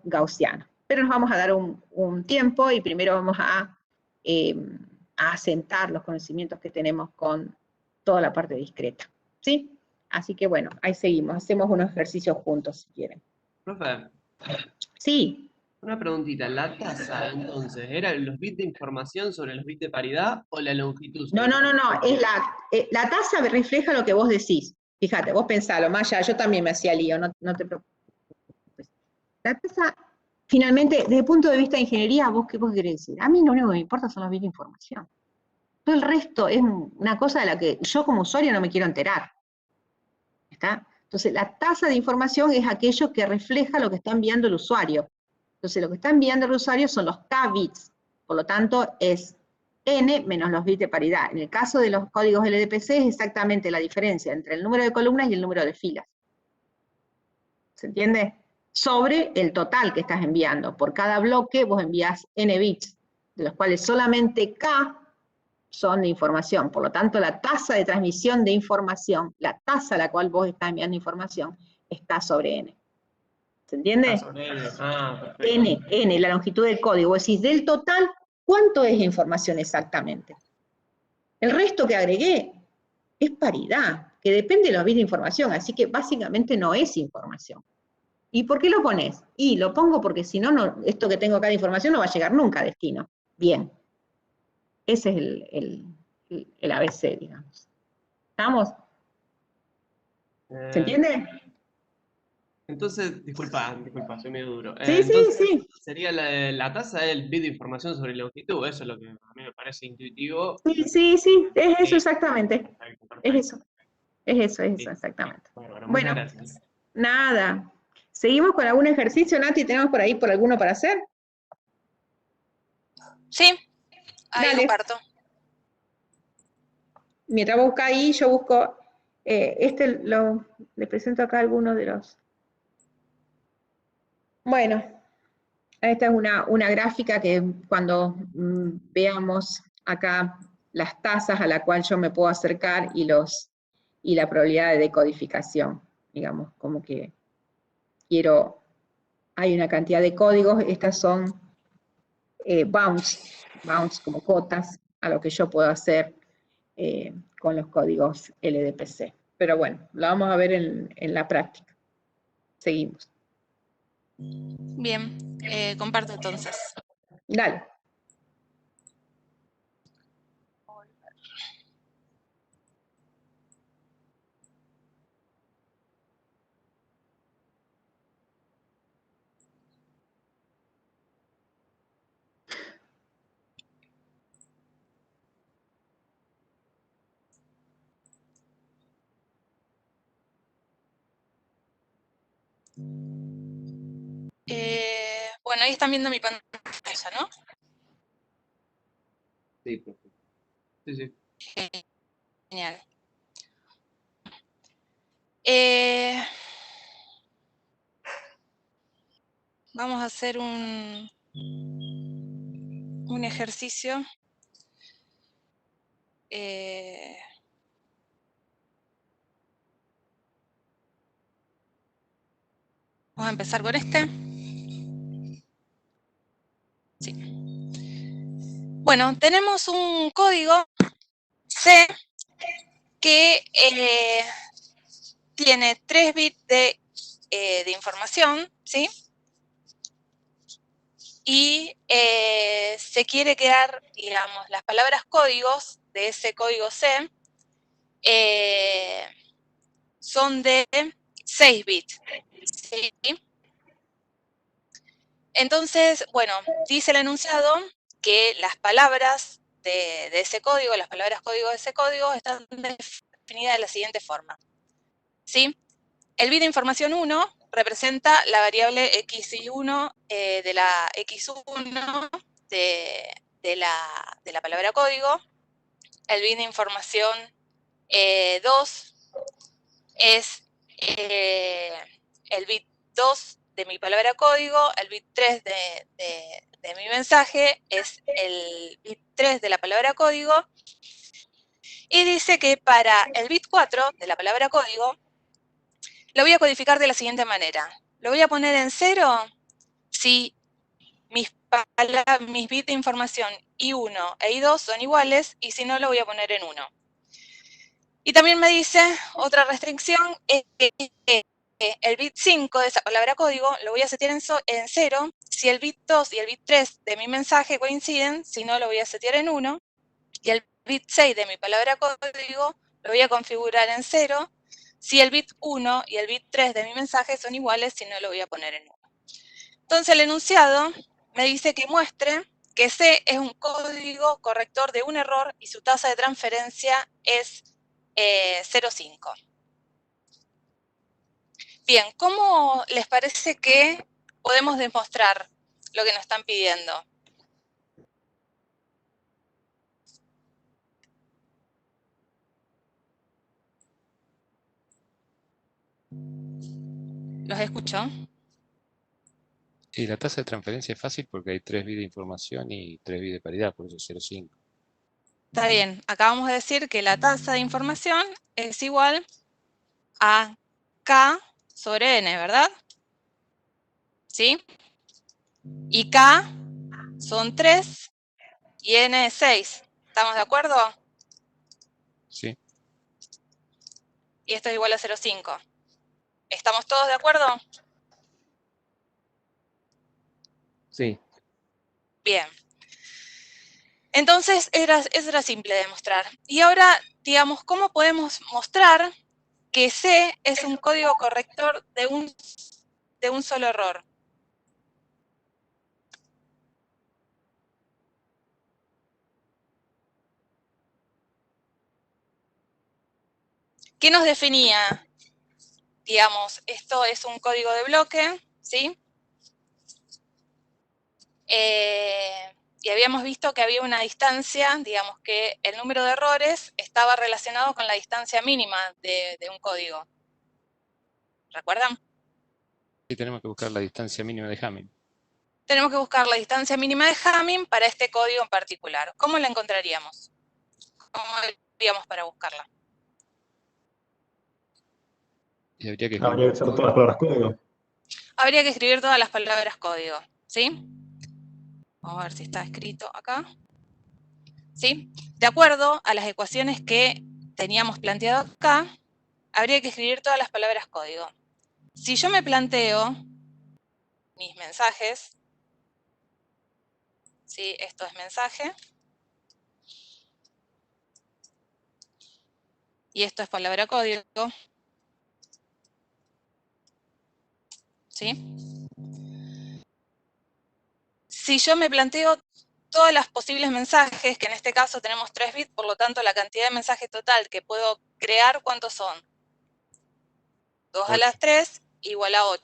gaussiano. Pero nos vamos a dar un tiempo y primero vamos a asentar los conocimientos que tenemos con toda la parte discreta, ¿sí? Así que bueno, ahí seguimos, hacemos unos ejercicios juntos si quieren. Profe, Sí. una preguntita, ¿la tasa entonces eran los bits de información sobre los bits de paridad o la longitud? No, es la tasa refleja lo que vos decís. Fíjate, vos pensalo, Maya, yo también me hacía lío, no te preocupes. La tasa, finalmente, desde el punto de vista de ingeniería, ¿vos qué querés decir? A mí lo único que me importa son los bits de información. Todo el resto es una cosa de la que yo como usuario no me quiero enterar. ¿Está? Entonces, la tasa de información es aquello que refleja lo que está enviando el usuario. Entonces, lo que está enviando el usuario son los K bits. Por lo tanto, es N menos los bits de paridad. En el caso de los códigos LDPC es exactamente la diferencia entre el número de columnas y el número de filas. ¿Se entiende? Sobre el total que estás enviando. Por cada bloque vos envías N bits, de los cuales solamente K son de información. Por lo tanto, la tasa de transmisión de información, la tasa a la cual vos estás enviando información, está sobre N. ¿Se entiende? Está sobre N. Perfecto. N, la longitud del código. Vos decís, del total, ¿cuánto es información exactamente? El resto que agregué es paridad, que depende de los bits de información, así que básicamente no es información. ¿Y por qué lo pones? Y lo pongo porque si no, esto que tengo acá de información no va a llegar nunca a destino. Bien. Ese es el ABC, digamos. ¿Estamos? ¿Se entiende? Entonces, disculpa, soy medio duro. Sí, Entonces, sí. sería la tasa del bit de información sobre longitud, eso es lo que a mí me parece intuitivo. Sí, es eso exactamente. Perfecto. Es eso, exactamente. Bueno, Bueno, muchas gracias. nada. ¿Seguimos con algún ejercicio, Nati? ¿Tenemos por ahí alguno para hacer? Sí, ahí Dale. comparto. Mientras busca ahí, yo busco, le presento acá algunos de los. Bueno, esta es una gráfica que cuando veamos acá las tasas a la cual yo me puedo acercar y la probabilidad de decodificación, digamos, como que hay una cantidad de códigos, estas son bounds como cotas a lo que yo puedo hacer con los códigos LDPC. Pero bueno, lo vamos a ver en la práctica. Seguimos. Bien, comparto entonces. Dale. Bueno, ahí están viendo mi pantalla, ¿no? Sí, perfecto. Sí, sí. Genial. Vamos a hacer un ejercicio. Vamos a empezar con este. Sí. Bueno, tenemos un código C que tiene 3 bits de información, ¿sí? Y se quiere crear, digamos, las palabras códigos de ese código C son de 6 bits, ¿sí? Entonces, bueno, dice el enunciado que las palabras de ese código, las palabras código de ese código, están definidas de la siguiente forma, ¿sí? El bit de información 1 representa la variable x1 de la x1 de la palabra código. El bit de información 2 es el bit 2 de mi palabra código, el bit 3 de mi mensaje es el bit 3 de la palabra código, y dice que para el bit 4 de la palabra código lo voy a codificar de la siguiente manera. Lo voy a poner en 0 si mis bits de información I1 e I2 son iguales, y si no, lo voy a poner en 1. Y también me dice, otra restricción, es que el bit 5 de esa palabra código lo voy a setear en 0 si el bit 2 y el bit 3 de mi mensaje coinciden, si no, lo voy a setear en 1. Y el bit 6 de mi palabra código lo voy a configurar en 0 si el bit 1 y el bit 3 de mi mensaje son iguales, si no, lo voy a poner en 1. Entonces el enunciado me dice que muestre que C es un código corrector de un error y su tasa de transferencia es 0,5. Bien, ¿cómo les parece que podemos demostrar lo que nos están pidiendo? ¿Los escucho? Sí, la tasa de transferencia es fácil porque hay 3 bits de información y 3 bits de paridad, por eso 0,5. Está bien, acabamos de decir que la tasa de información es igual a K sobre N, ¿verdad? ¿Sí? Y K son 3 y N es 6. ¿Estamos de acuerdo? Sí, Y esto es igual a 0,5. ¿Estamos todos de acuerdo? Sí. Bien. Entonces, eso era simple de demostrar. Y ahora, digamos, ¿cómo podemos mostrar que C es un código corrector de un solo error? ¿Qué nos definía? Digamos, esto es un código de bloque, ¿sí? Y habíamos visto que había una distancia, digamos que el número de errores estaba relacionado con la distancia mínima de un código. ¿Recuerdan? y tenemos que buscar la distancia mínima de Hamming. Tenemos que buscar la distancia mínima de Hamming para este código en particular. ¿Cómo la encontraríamos? ¿Cómo haríamos para buscarla? Y habría que Habría que hacer todas las palabras código. Habría que escribir todas las palabras código, ¿sí? Vamos a ver si está escrito acá. ¿Sí? De acuerdo a las ecuaciones que teníamos planteado acá, habría que escribir todas las palabras código. Si yo me planteo mis mensajes, ¿sí? Esto es mensaje, y esto es palabra código, ¿sí? Si yo me planteo todas las posibles mensajes, que en este caso tenemos 3 bits, por lo tanto la cantidad de mensajes total que puedo crear, ¿cuántos son? 2 a la 3 igual a 8.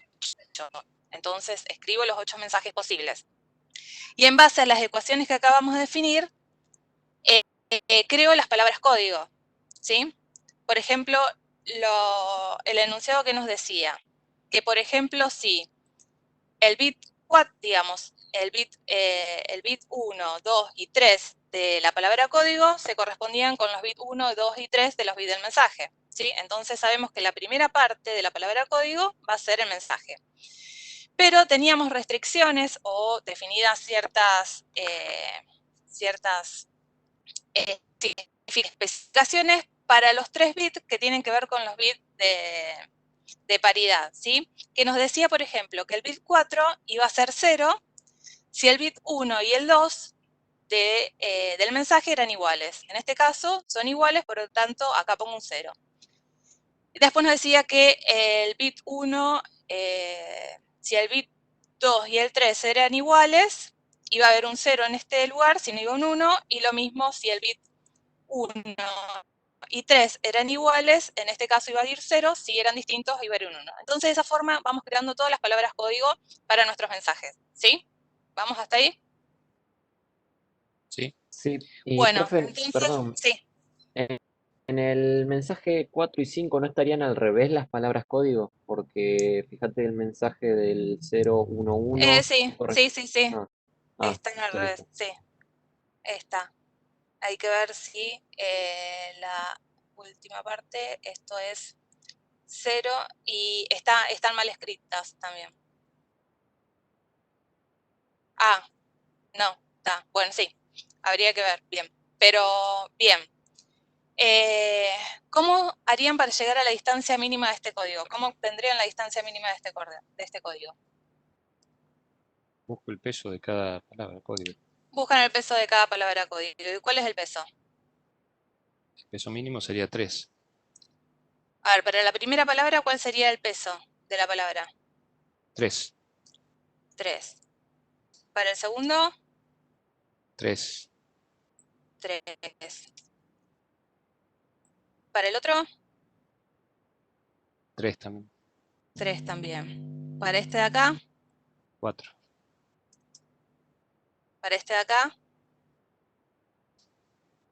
8. Entonces escribo los 8 mensajes posibles. Y en base a las ecuaciones que acabamos de definir, creo las palabras código, ¿sí? Por ejemplo, el enunciado que nos decía, que por ejemplo, si el bit 4, digamos, el bit 1, 2 y 3 de la palabra código se correspondían con los bits 1, 2 y 3 de los bits del mensaje, ¿sí? Entonces sabemos que la primera parte de la palabra código va a ser el mensaje. Pero teníamos restricciones o definidas ciertas especificaciones para los 3 bits que tienen que ver con los bits de paridad, ¿sí? Que nos decía, por ejemplo, que el bit 4 iba a ser 0 si el bit 1 y el 2 del mensaje eran iguales. En este caso son iguales, por lo tanto acá pongo un 0. Después nos decía que el bit 1, si el bit 2 y el 3 eran iguales, iba a haber un 0 en este lugar, si no iba un 1, y lo mismo si el bit 1 y 3 eran iguales, en este caso iba a ir 0, si eran distintos iba a ir un 1. Entonces de esa forma vamos creando todas las palabras código para nuestros mensajes, ¿sí? ¿Vamos hasta ahí? ¿Sí? Sí, y Bueno, profe, entonces, perdón, sí. en el mensaje 4 y 5 ¿no estarían al revés las palabras código? Porque fíjate el mensaje del 011 Sí, corre. sí, sí, sí. Ah, Están al listo, revés, listo. sí. Está. Hay que ver si la última parte, esto es 0 y están mal escritas también. Ah, no, está. Bueno, sí, habría que ver, bien. Pero, bien. ¿Cómo harían para llegar a la distancia mínima de este código? ¿Cómo obtendrían la distancia mínima de este código? Busco el peso de cada palabra, código. Buscan el peso de cada palabra código. ¿Y cuál es el peso? El peso mínimo sería 3. A ver, para la primera palabra, ¿cuál sería el peso de la palabra? 3. 3. Para el segundo, 3. 3. Para el otro, 3 también. 3 también. Para este de acá, 4. para este de acá,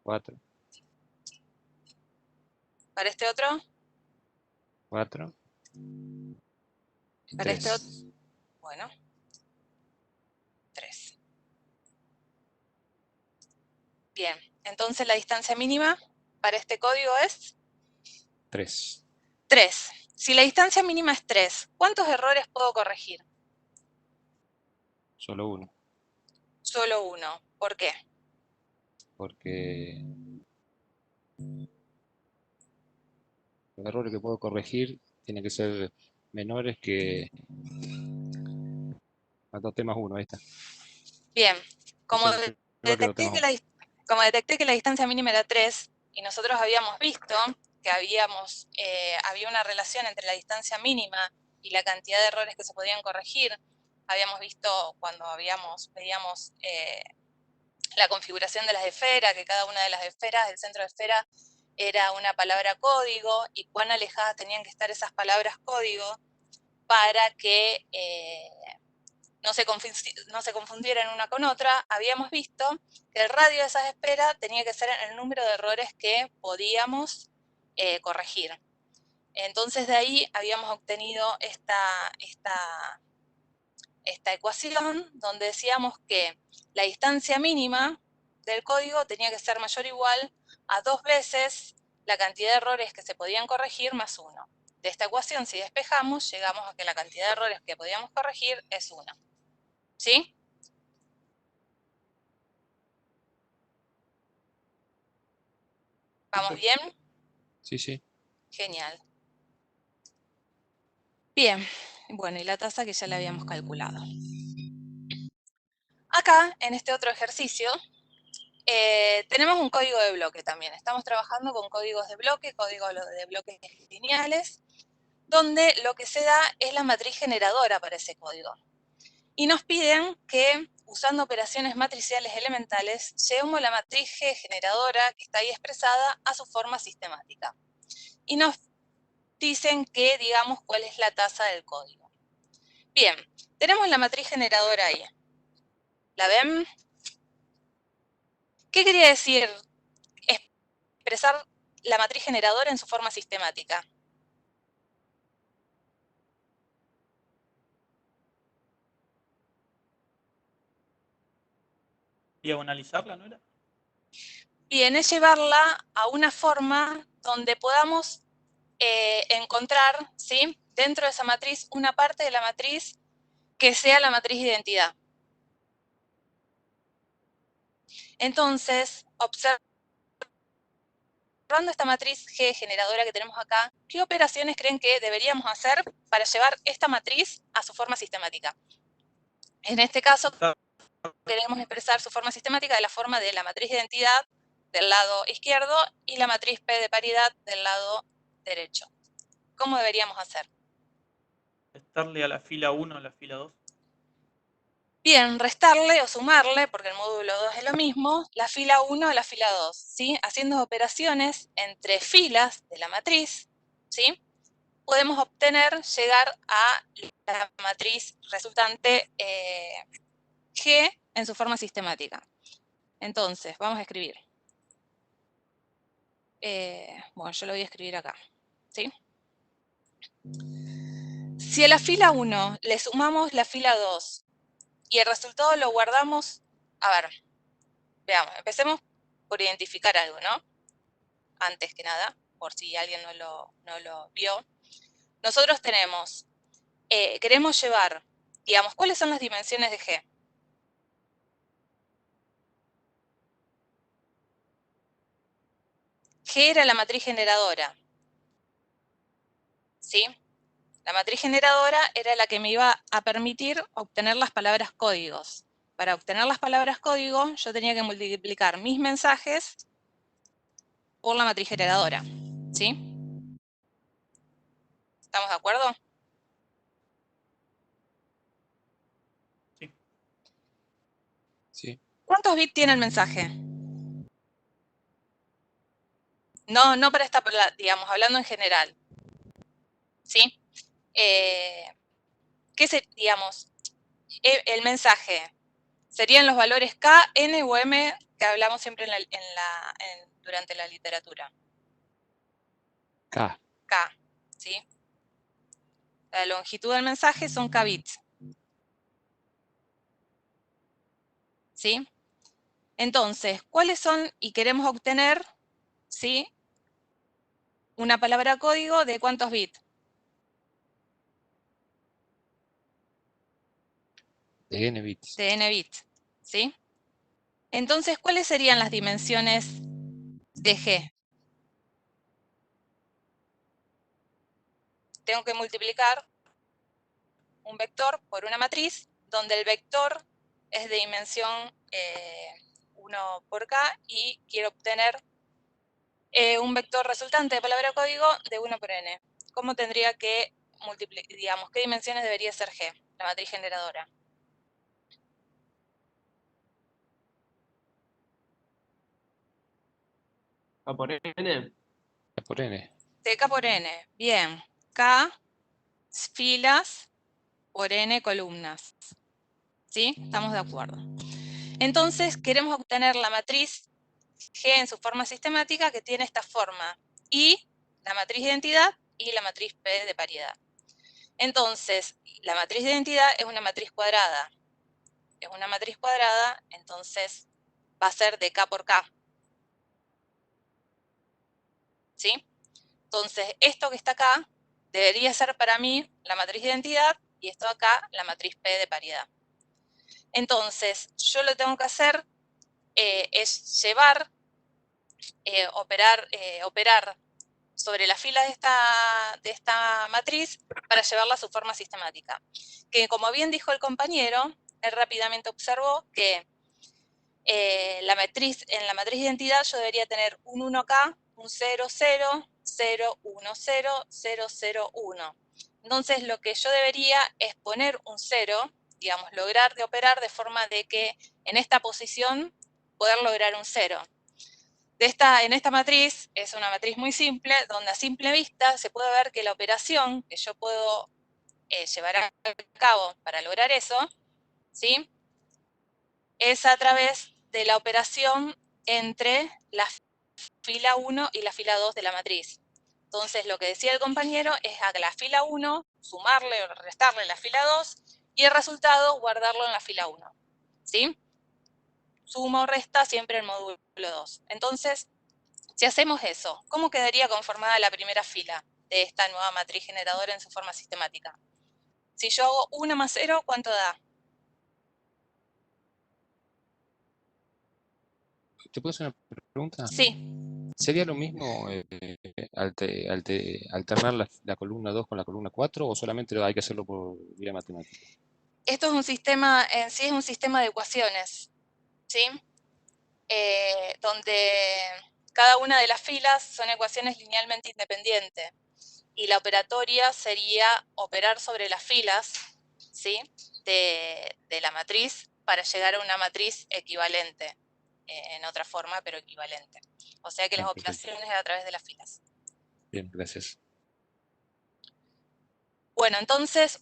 4. para este otro, 4. Y para este otro. 3. Bueno, 3. Bien, entonces la distancia mínima para este código es 3. 3. Si la distancia mínima es 3, ¿cuántos errores puedo corregir? Solo uno. Solo uno. ¿Por qué? Porque los errores que puedo corregir tienen que ser menores que a 2t más 1. Ahí está. Bien, como Ese error que lo detecté tengo. que la distancia mínima era 3 y nosotros habíamos visto que había una relación entre la distancia mínima y la cantidad de errores que se podían corregir. Habíamos visto cuando veíamos la configuración de las esferas, que cada una de las esferas, el centro de esfera, era una palabra código y cuán alejadas tenían que estar esas palabras código para que no se confundieran una con otra. Habíamos visto que el radio de esas esferas tenía que ser el número de errores que podíamos corregir. Entonces de ahí habíamos obtenido esta ecuación donde decíamos que la distancia mínima del código tenía que ser mayor o igual a 2 veces la cantidad de errores que se podían corregir más 1. De esta ecuación, si despejamos, llegamos a que la cantidad de errores que podíamos corregir es 1. ¿Sí? ¿Vamos bien? Sí, sí. Genial. Bien, bueno, y la tasa que ya la habíamos calculado. Acá, en este otro ejercicio, tenemos un código de bloque también. Estamos trabajando con códigos de bloque, códigos de bloques lineales, donde lo que se da es la matriz generadora para ese código. Y nos piden que, usando operaciones matriciales elementales, llevemos la matriz G generadora, que está ahí expresada, a su forma sistemática. Y nos dicen que digamos cuál es la tasa del código. Bien, tenemos la matriz generadora ahí. ¿La ven? ¿Qué quería decir expresar la matriz generadora en su forma sistemática? Diagonalizarla, ¿no era? Bien, es llevarla a una forma donde podamos encontrar, ¿sí?, dentro de esa matriz una parte de la matriz que sea la matriz de identidad. Entonces, observando esta matriz G generadora que tenemos acá, ¿qué operaciones creen que deberíamos hacer para llevar esta matriz a su forma sistemática? En este caso, queremos expresar su forma sistemática de la forma de la matriz de identidad del lado izquierdo y la matriz P de paridad del lado derecho. ¿Cómo deberíamos hacer? Restarle a la fila 1 a la fila 2. Bien, restarle o sumarle, porque el módulo 2 es lo mismo, la fila 1 a la fila 2, ¿sí? Haciendo operaciones entre filas de la matriz, ¿sí? Podemos llegar a la matriz resultante G en su forma sistemática. Entonces, vamos a escribir. Bueno, yo lo voy a escribir acá, ¿sí? Si a la fila 1 le sumamos la fila 2 y el resultado lo guardamos, a ver, veamos, empecemos por identificar algo, ¿no? Antes que nada, por si alguien no lo vio. Nosotros tenemos, queremos llevar, digamos, ¿cuáles son las dimensiones de G? G era la matriz generadora, ¿sí? La matriz generadora era la que me iba a permitir obtener las palabras códigos. Para obtener las palabras código, yo tenía que multiplicar mis mensajes por la matriz generadora, ¿sí? ¿Estamos de acuerdo? Sí. Sí. ¿Cuántos bits tiene el mensaje? No para esta, digamos, hablando en general, ¿sí? ¿Qué se, digamos, el mensaje? ¿Serían los valores K, N o M que hablamos siempre durante la literatura? K. K, ¿sí? La longitud del mensaje son K bits, ¿sí? Entonces, ¿cuáles son? Y queremos obtener, ¿sí?, una palabra código de ¿cuántos bits? De n bits. De n bits, ¿sí? Entonces, ¿cuáles serían las dimensiones de G? Tengo que multiplicar un vector por una matriz, donde el vector es de dimensión 1 por K, y quiero obtener un vector resultante de palabra código de 1 por N. ¿Cómo tendría que multiplicar, digamos, qué dimensiones debería ser G, la matriz generadora? ¿A por N? Por n. De K por N. Bien. K filas por N columnas. ¿Sí? Estamos de acuerdo. Entonces, queremos obtener la matriz G en su forma sistemática, que tiene esta forma, y la matriz de identidad y la matriz P de paridad. Entonces, la matriz de identidad es una matriz cuadrada. Es una matriz cuadrada, entonces va a ser de K por K. ¿Sí? Entonces, esto que está acá debería ser para mí la matriz de identidad, y esto acá la matriz P de paridad. Entonces, yo lo que tengo que hacer es llevar, operar sobre la fila de esta matriz para llevarla a su forma sistemática. Que, como bien dijo el compañero, él rápidamente observó que en la matriz de identidad yo debería tener un 1K, un 0, 0, 0, 1, 0, 0, 0, 1. Entonces, lo que yo debería es poner un 0, digamos, lograr de operar de forma de que en esta posición poder lograr un 0. En esta matriz, es una matriz muy simple, donde a simple vista se puede ver que la operación que yo puedo llevar a cabo para lograr eso, ¿sí? Es a través de la operación entre la fila 1 y la fila 2 de la matriz. Entonces, lo que decía el compañero es a la fila 1 sumarle o restarle la fila 2 y el resultado guardarlo en la fila 1, ¿sí? Suma o resta siempre el módulo 2. Entonces, si hacemos eso, ¿cómo quedaría conformada la primera fila de esta nueva matriz generadora en su forma sistemática? Si yo hago 1 más 0, ¿cuánto da? ¿Te puedo hacer una pregunta? Sí, ¿Sería lo mismo alternar la columna 2 con la columna 4 o solamente hay que hacerlo por vía matemática? esto es un sistema, en sí es un sistema de ecuaciones, ¿sí? Donde cada una de las filas son ecuaciones linealmente independientes y la operatoria sería operar sobre las filas, ¿sí? de la matriz para llegar a una matriz equivalente, en otra forma, pero equivalente. O sea que las Perfecto. operaciones a través de las filas. Bien, gracias. Bueno, entonces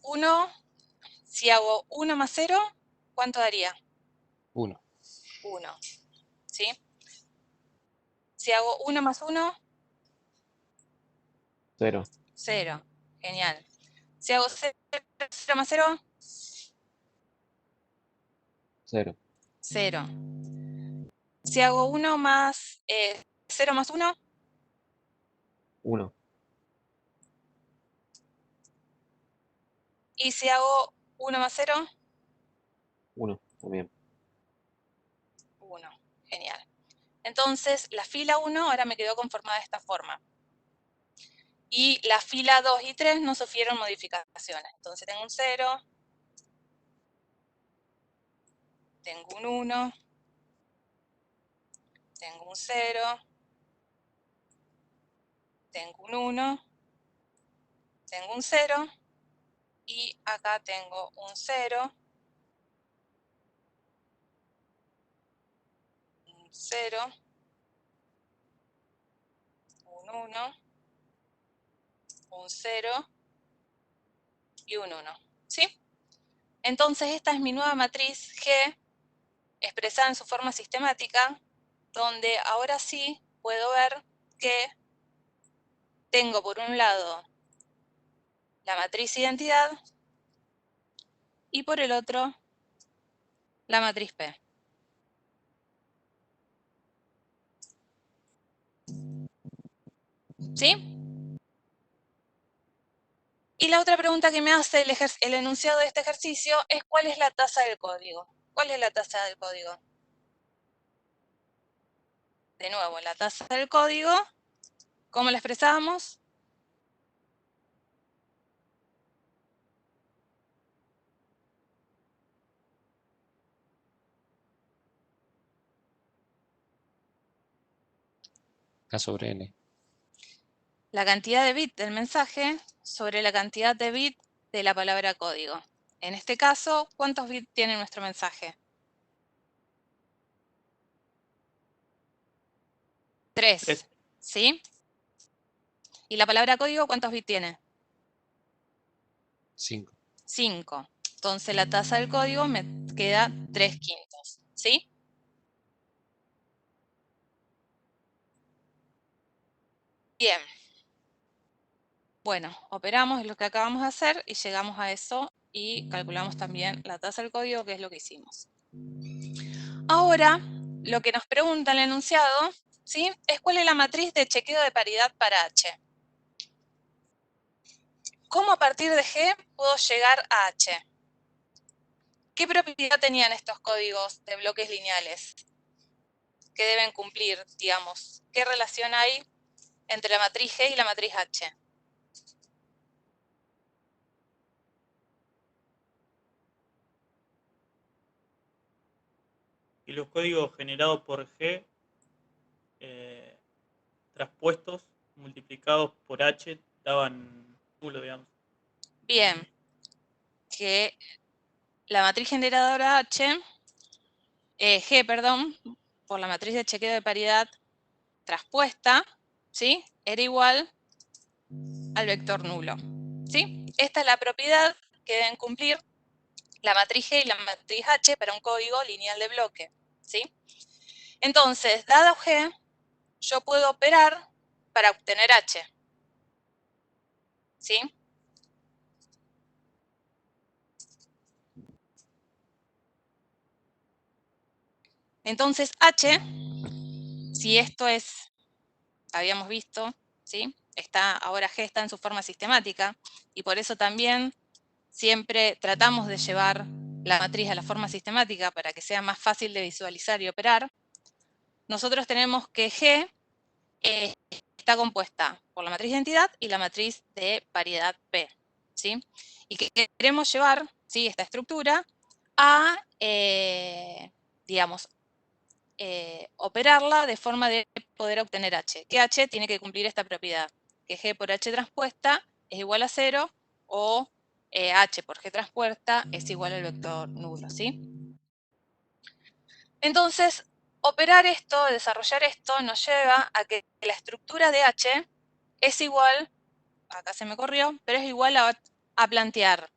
si hago 1 más 0, ¿cuánto daría? 1. 1, ¿sí? Si hago 1 más 1, 0. 0. Genial. Si hago 0 más 0, 0. 0. Si hago 1 más 0 más 1, 1. y si hago 1 más 0, 1. También. 1. Genial. Entonces, la fila 1 ahora me quedó conformada de esta forma. Y la fila 2 y 3 no sufrieron modificaciones. Entonces tengo un 0, tengo un 1, tengo un 0, tengo un 1, tengo un 0, y acá tengo un 0, un 0, un 1, un 0 y un 1, ¿sí? Entonces esta es mi nueva matriz G expresada en su forma sistemática, donde ahora sí puedo ver que tengo por un lado la matriz identidad y por el otro la matriz P. ¿Sí? Y la otra pregunta que me hace el enunciado de este ejercicio es ¿cuál es la tasa del código? ¿Cuál es la tasa del código? De nuevo, la tasa del código, ¿cómo la expresábamos? K sobre N. La cantidad de bits del mensaje sobre la cantidad de bits de la palabra código. En este caso, ¿cuántos bits tiene nuestro mensaje? 3, ¿sí? ¿Y la palabra código cuántos bits tiene? 5. 5. Entonces la tasa del código me queda 3/5, ¿sí? Bien. Bueno, operamos lo que acabamos de hacer y llegamos a eso y calculamos también la tasa del código, que es lo que hicimos. Ahora, lo que nos pregunta el enunciado, ¿sí? Es cuál es la matriz de chequeo de paridad para H. ¿Cómo a partir de G puedo llegar a H? ¿Qué propiedad tenían estos códigos de bloques lineales que deben cumplir, digamos? ¿Qué relación hay entre la matriz G y la matriz H? Y los códigos generados por G traspuestos, multiplicados por H, daban nulo, digamos. Bien, que la matriz generadora G, perdón, por la matriz de chequeo de paridad traspuesta, ¿sí? Era igual al vector nulo, ¿sí? Esta es la propiedad que deben cumplir la matriz G y la matriz H para un código lineal de bloque, ¿sí? Entonces, dado G, yo puedo operar para obtener H, ¿sí? Entonces, H, si esto es, habíamos visto, ¿sí? Ahora G está en su forma sistemática, y por eso también siempre tratamos de llevar la matriz a la forma sistemática para que sea más fácil de visualizar y operar. Nosotros tenemos que G está compuesta por la matriz de identidad y la matriz de paridad P, ¿sí? Y que queremos llevar, ¿sí?, esta estructura a, digamos, operarla de forma de poder obtener H. Que H tiene que cumplir esta propiedad, que G por H transpuesta es igual a 0 o H por G transpuesta es igual al vector nulo, ¿sí? Entonces, operar esto, desarrollar esto, nos lleva a que la estructura de H es igual, acá se me corrió, pero es igual a plantear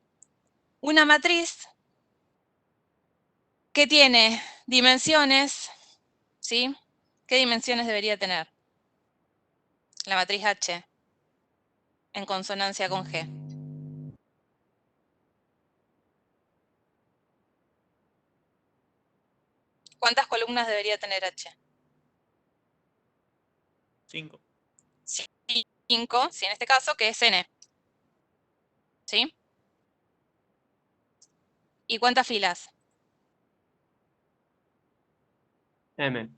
una matriz que tiene dimensiones, ¿sí? ¿Qué dimensiones debería tener la matriz H en consonancia con G? ¿Cuántas columnas debería tener H? 5. 5, ¿sí? En este caso, que es N, ¿sí? ¿Y cuántas filas? M.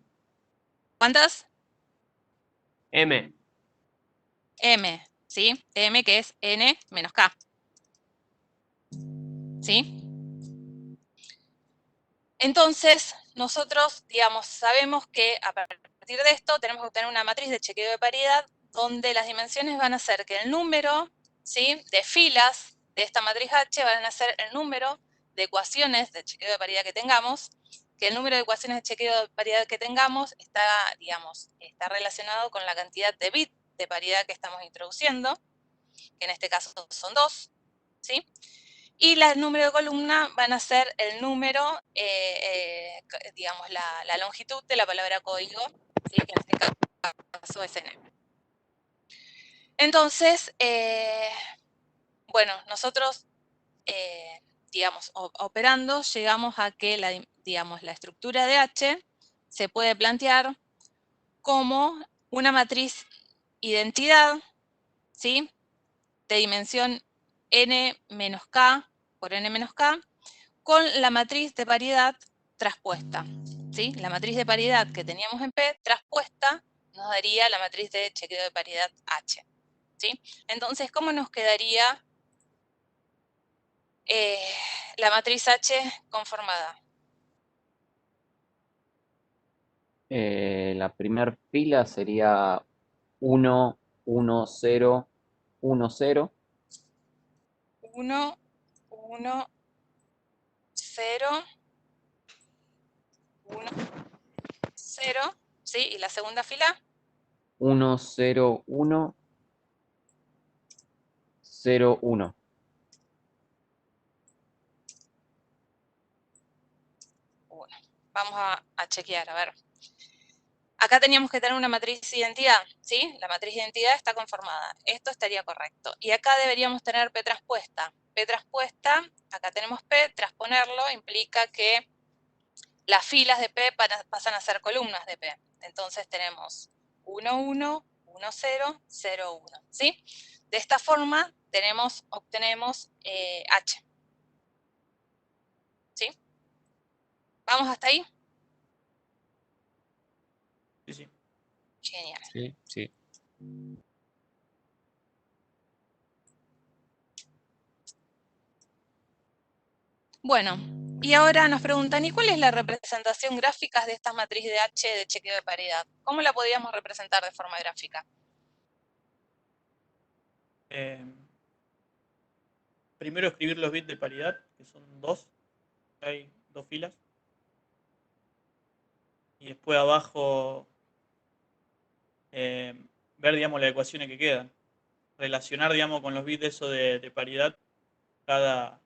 ¿Cuántas? M. M, ¿sí? M que es N menos K, ¿sí? Entonces, nosotros, digamos, sabemos que a partir de esto tenemos que obtener una matriz de chequeo de paridad donde las dimensiones van a ser que el número, ¿sí?, de filas de esta matriz H van a ser el número de ecuaciones de chequeo de paridad que tengamos, que el número de ecuaciones de chequeo de paridad que tengamos está, digamos, está relacionado con la cantidad de bits de paridad que estamos introduciendo, que en este caso son 2, ¿sí? Y el número de columna van a ser el número, digamos, la longitud de la palabra código, ¿sí?, que en este caso es N. Entonces, bueno, nosotros, digamos, operando, llegamos a que digamos, la estructura de H se puede plantear como una matriz identidad, ¿sí?, de dimensión n menos k por n menos k, con la matriz de paridad traspuesta, ¿sí? La matriz de paridad que teníamos en P traspuesta nos daría la matriz de chequeo de paridad H, ¿sí? Entonces, ¿cómo nos quedaría la matriz H conformada? La primera fila sería 1, 1, 0, 1, 0. 1, 1, 0, 1, 0, ¿sí? Y la segunda fila, 1, 0, 1, 0, 1. vamos a chequear, a ver. Acá teníamos que tener una matriz de identidad, ¿sí? La matriz de identidad está conformada. Esto estaría correcto. Y acá deberíamos tener P traspuesta. P traspuesta, acá tenemos P, trasponerlo implica que las filas de P pasan a ser columnas de P. Entonces tenemos 1, 1, 1, 0, 0, 1, ¿sí? De esta forma obtenemos H, ¿sí? ¿Vamos hasta ahí? Sí, sí. Genial. Sí, sí. Bueno, y ahora nos preguntan, ¿y cuál es la representación gráfica de esta matriz de H de chequeo de paridad? ¿Cómo la podríamos representar de forma gráfica? Primero escribir los bits de paridad, que son 2. Hay 2 filas. Y después abajo ver, digamos, las ecuaciones que quedan. relacionar, digamos, con los bits de eso de paridad cada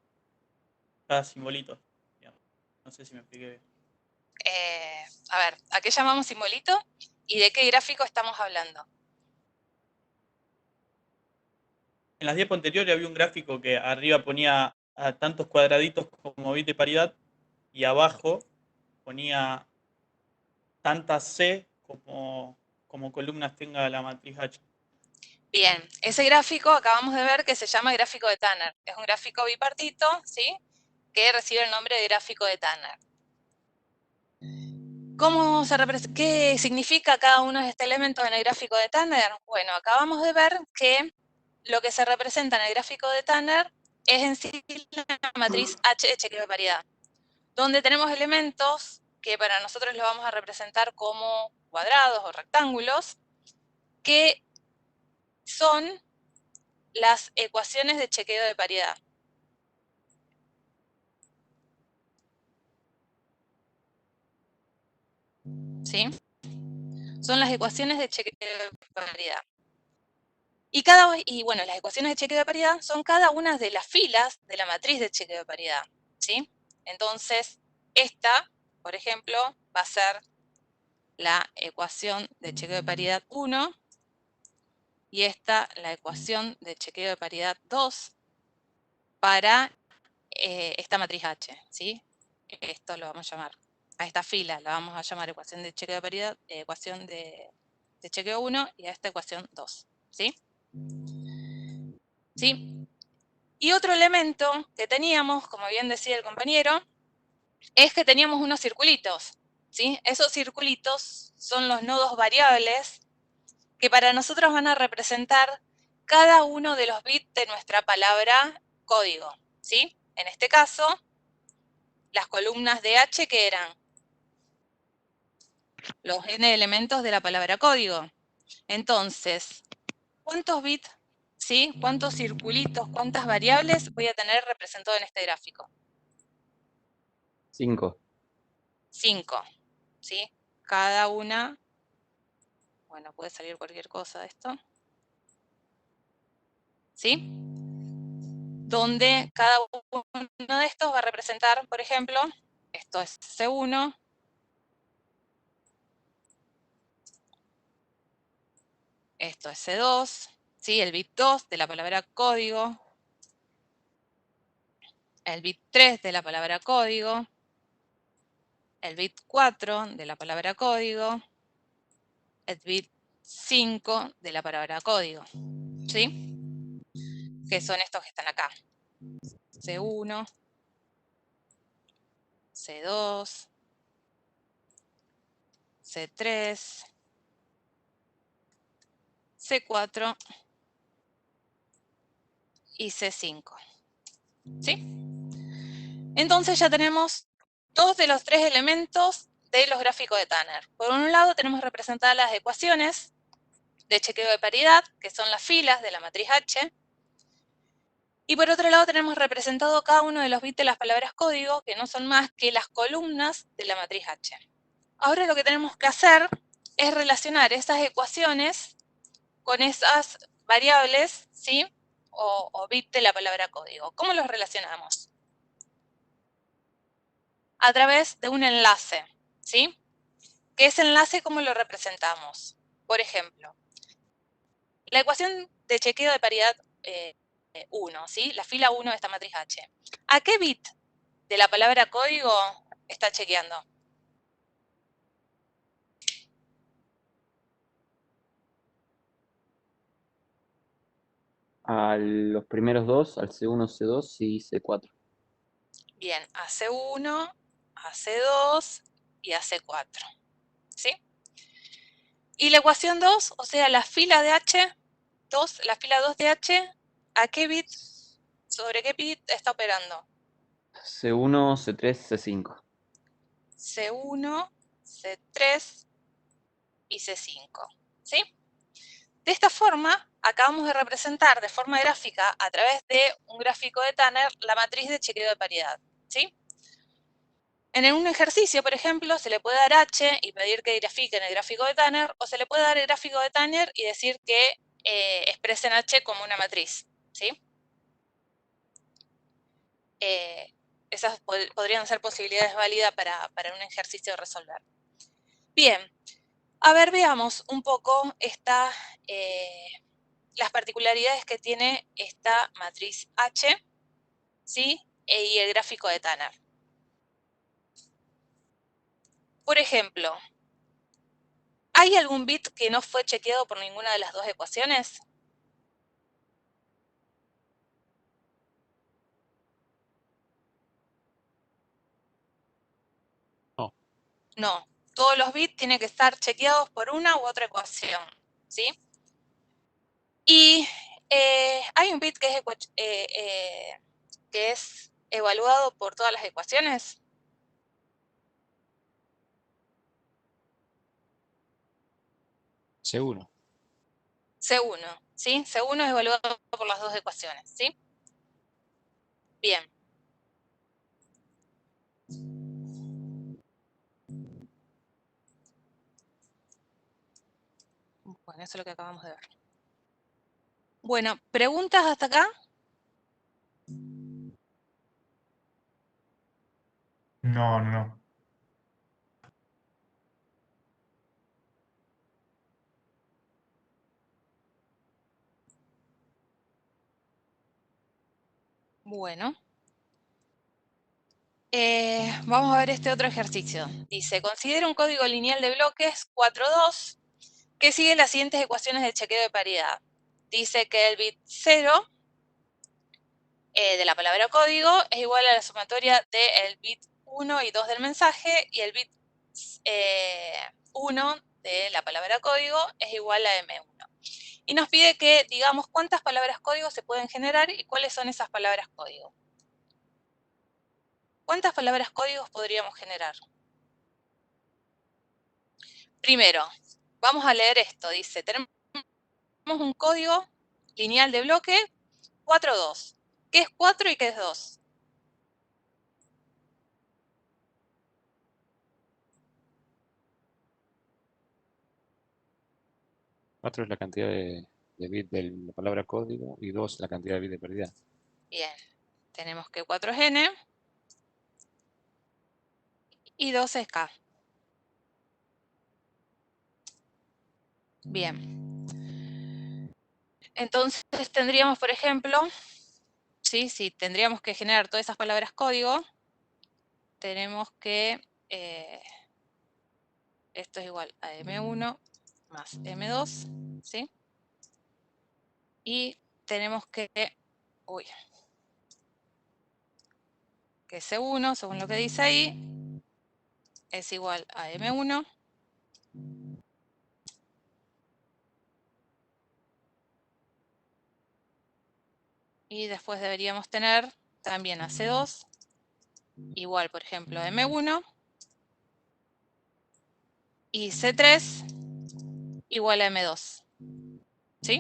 simbolito, digamos. No sé si me expliqué bien. A ver, ¿a qué llamamos simbolito? ¿Y de qué gráfico estamos hablando? En las diapos anteriores había un gráfico que arriba ponía a tantos cuadraditos como bit de paridad y abajo ponía tantas C como columnas tenga la matriz H. Bien, ese gráfico acabamos de ver que se llama gráfico de Tanner. Es un gráfico bipartito, ¿sí? Que recibe el nombre de gráfico de Tanner. ¿Qué significa cada uno de estos elementos en el gráfico de Tanner? Bueno, acabamos de ver que lo que se representa en el gráfico de Tanner es en sí la matriz H de chequeo de paridad, donde tenemos elementos que para nosotros los vamos a representar como cuadrados o rectángulos, que son las ecuaciones de chequeo de paridad. ¿Sí? Son las ecuaciones de chequeo de paridad. Y bueno, las ecuaciones de chequeo de paridad son cada una de las filas de la matriz de chequeo de paridad, ¿sí? Entonces, esta, por ejemplo, va a ser la ecuación de chequeo de paridad 1, y esta la ecuación de chequeo de paridad 2 para esta matriz H, ¿sí? Esto lo vamos a llamar, a esta fila la vamos a llamar ecuación de chequeo de paridad, ecuación de chequeo 1, y a esta ecuación 2, ¿sí? ¿Sí? Y otro elemento que teníamos, como bien decía el compañero, es que teníamos unos circulitos, ¿sí? Esos circulitos son los nodos variables que para nosotros van a representar cada uno de los bits de nuestra palabra código, ¿sí? En este caso, las columnas de H, que eran los n elementos de la palabra código. Entonces, ¿cuántos bits, sí? ¿Cuántos circulitos, cuántas variables voy a tener representado en este gráfico? 5. 5, ¿sí? Cada una, bueno, puede salir cualquier cosa de esto, ¿sí? Donde cada uno de estos va a representar, por ejemplo, esto es C1, esto es C2, ¿sí? El bit 2 de la palabra código, el bit 3 de la palabra código, el bit 4 de la palabra código, el bit 5 de la palabra código, ¿sí? Que son estos que están acá. C1, C2, C3, C4 y C5, ¿sí? Entonces ya tenemos dos de los tres elementos de los gráficos de Tanner. Por un lado tenemos representadas las ecuaciones de chequeo de paridad, que son las filas de la matriz H, y por otro lado tenemos representado cada uno de los bits de las palabras código, que no son más que las columnas de la matriz H. Ahora lo que tenemos que hacer es relacionar esas ecuaciones con esas variables, ¿sí? O bits de la palabra código. ¿Cómo los relacionamos? A través de un enlace, ¿sí? ¿Qué ese enlace cómo lo representamos? Por ejemplo, la ecuación de chequeo de paridad 1, ¿sí? La fila 1 de esta matriz H. ¿A qué bit de la palabra código está chequeando? A los primeros dos, al C1, C2 y C4. Bien, a C1, a C2 y a C4, ¿sí? Y la ecuación 2, o sea, la fila de H, la fila 2 de H, ¿a qué bit, sobre qué bit está operando? C1, C3, C5. C1, C3 y C5, ¿sí? De esta forma, acabamos de representar de forma gráfica, a través de un gráfico de Tanner, la matriz de chequeo de paridad, ¿sí? En un ejercicio, por ejemplo, se le puede dar H y pedir que grafique en el gráfico de Tanner, o se le puede dar el gráfico de Tanner y decir que expresen H como una matriz, ¿sí? Esas podrían ser posibilidades válidas para un ejercicio de resolver. Bien, a ver, veamos un poco las particularidades que tiene esta matriz H, ¿sí? Y el gráfico de Tanner. Por ejemplo, ¿hay algún bit que no fue chequeado por ninguna de las dos ecuaciones? No. No, todos los bits tienen que estar chequeados por una u otra ecuación, ¿sí? Y hay un bit que es evaluado por todas las ecuaciones. C1. C1, ¿sí? C1 es evaluado por las dos ecuaciones, ¿sí? Bien. Bueno, eso es lo que acabamos de ver. Bueno, ¿preguntas hasta acá? No, no. Bueno. Vamos a ver este otro ejercicio. Dice, considera un código lineal de bloques 4.2 que sigue las siguientes ecuaciones de chequeo de paridad. Dice que el bit 0 de la palabra código es igual a la sumatoria del bit 1 y 2 del mensaje y el bit 1 de la palabra código es igual a M1. Y nos pide que digamos cuántas palabras código se pueden generar y cuáles son esas palabras código. ¿Cuántas palabras códigos podríamos generar? Primero, vamos a leer esto. Dice, tenemos un código lineal de bloque 4.2. ¿Qué es 4 y qué es 2? 4 es la cantidad de bits de la palabra código y 2 la cantidad de bits de pérdida. Bien, tenemos que 4 es n y 2 es k. Bien. Entonces tendríamos, por ejemplo, ¿sí? Si tendríamos que generar todas esas palabras código, tenemos que, esto es igual a M1 más M2, ¿sí? Y tenemos que, que C1, según lo que dice ahí, es igual a M1 y después deberíamos tener también a C2 igual, por ejemplo, a M1 y C3 igual a M2, ¿sí?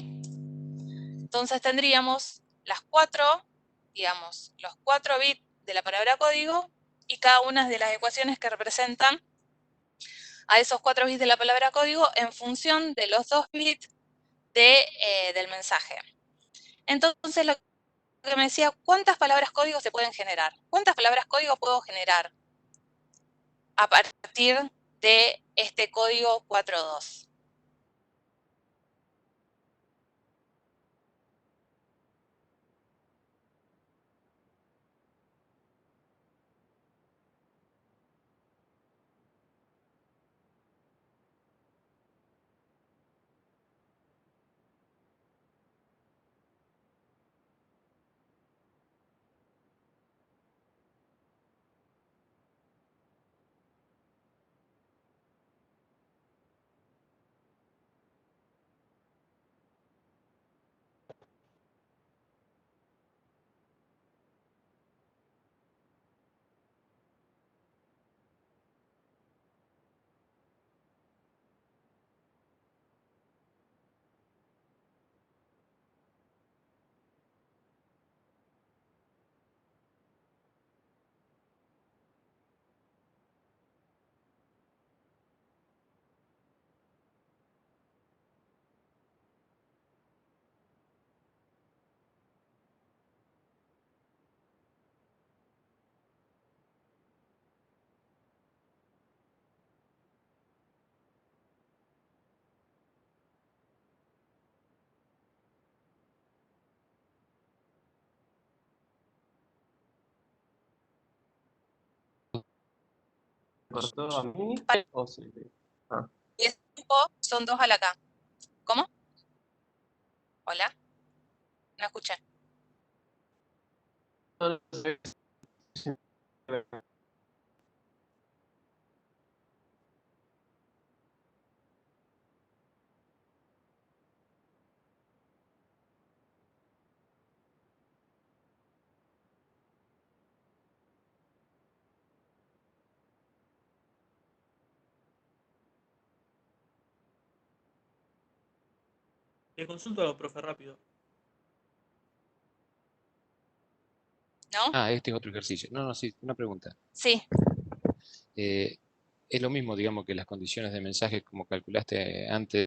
Entonces tendríamos las 4, digamos, los 4 bits de la palabra código y cada una de las ecuaciones que representan a esos 4 bits de la palabra código en función de los 2 bits del mensaje. Entonces, lo que me decía, ¿cuántas palabras código se pueden generar? ¿Cuántas palabras código puedo generar a partir de este código 4.2? cortó a mí? ¿O se... Ah. Y ese tiempo son 2 a la K. ¿Cómo? ¿Hola? No escuché. Le consulto algo, profe, rápido. ¿No? Ah, este es otro ejercicio. No, no, sí, una pregunta. Sí. Es lo mismo, digamos, que las condiciones de mensaje como calculaste antes.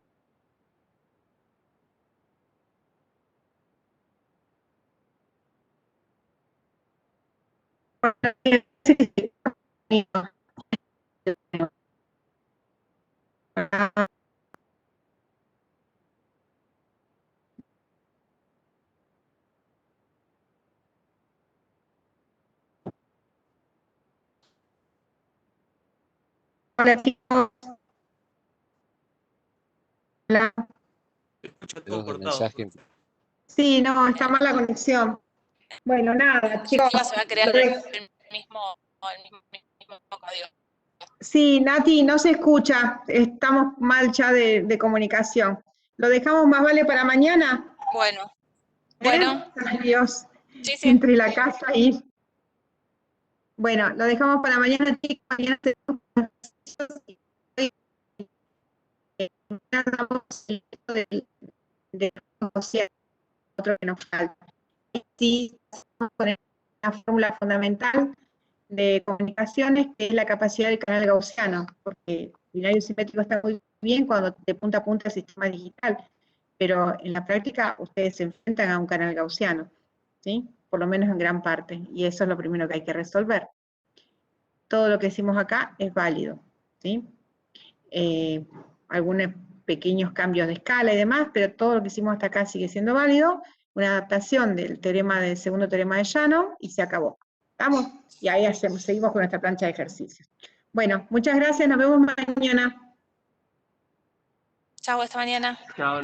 Hola, chicos. Hola. Se escucha todo Dos de cortado, mensaje. profe. Sí, no, está mal la conexión. Bueno, nada, chicos. Se va a crear el mismo código. Sí, Nati, no se escucha. Estamos mal ya de comunicación. ¿Lo dejamos más vale para mañana? Bueno. ¿Eh? Bueno. Ay, Dios. Sí, sí. Entre la casa y... Bueno, lo dejamos para mañana, chicos. Mañana tenemos de otro que nos falta. Sí, con la fórmula fundamental de comunicaciones, que es la capacidad del canal gaussiano, porque el binario simétrico está muy bien cuando de punta a punta el sistema digital, pero en la práctica ustedes se enfrentan a un canal gaussiano, ¿sí? Por lo menos en gran parte, y eso es lo primero que hay que resolver. Todo lo que hicimos acá es válido, ¿sí? Algunos pequeños cambios de escala y demás, pero todo lo que hicimos hasta acá sigue siendo válido, una adaptación del segundo teorema de Shannon, y se acabó. ¿Estamos? Y ahí seguimos con nuestra plancha de ejercicios. Bueno, muchas gracias, nos vemos mañana. Chau, hasta mañana. Chao.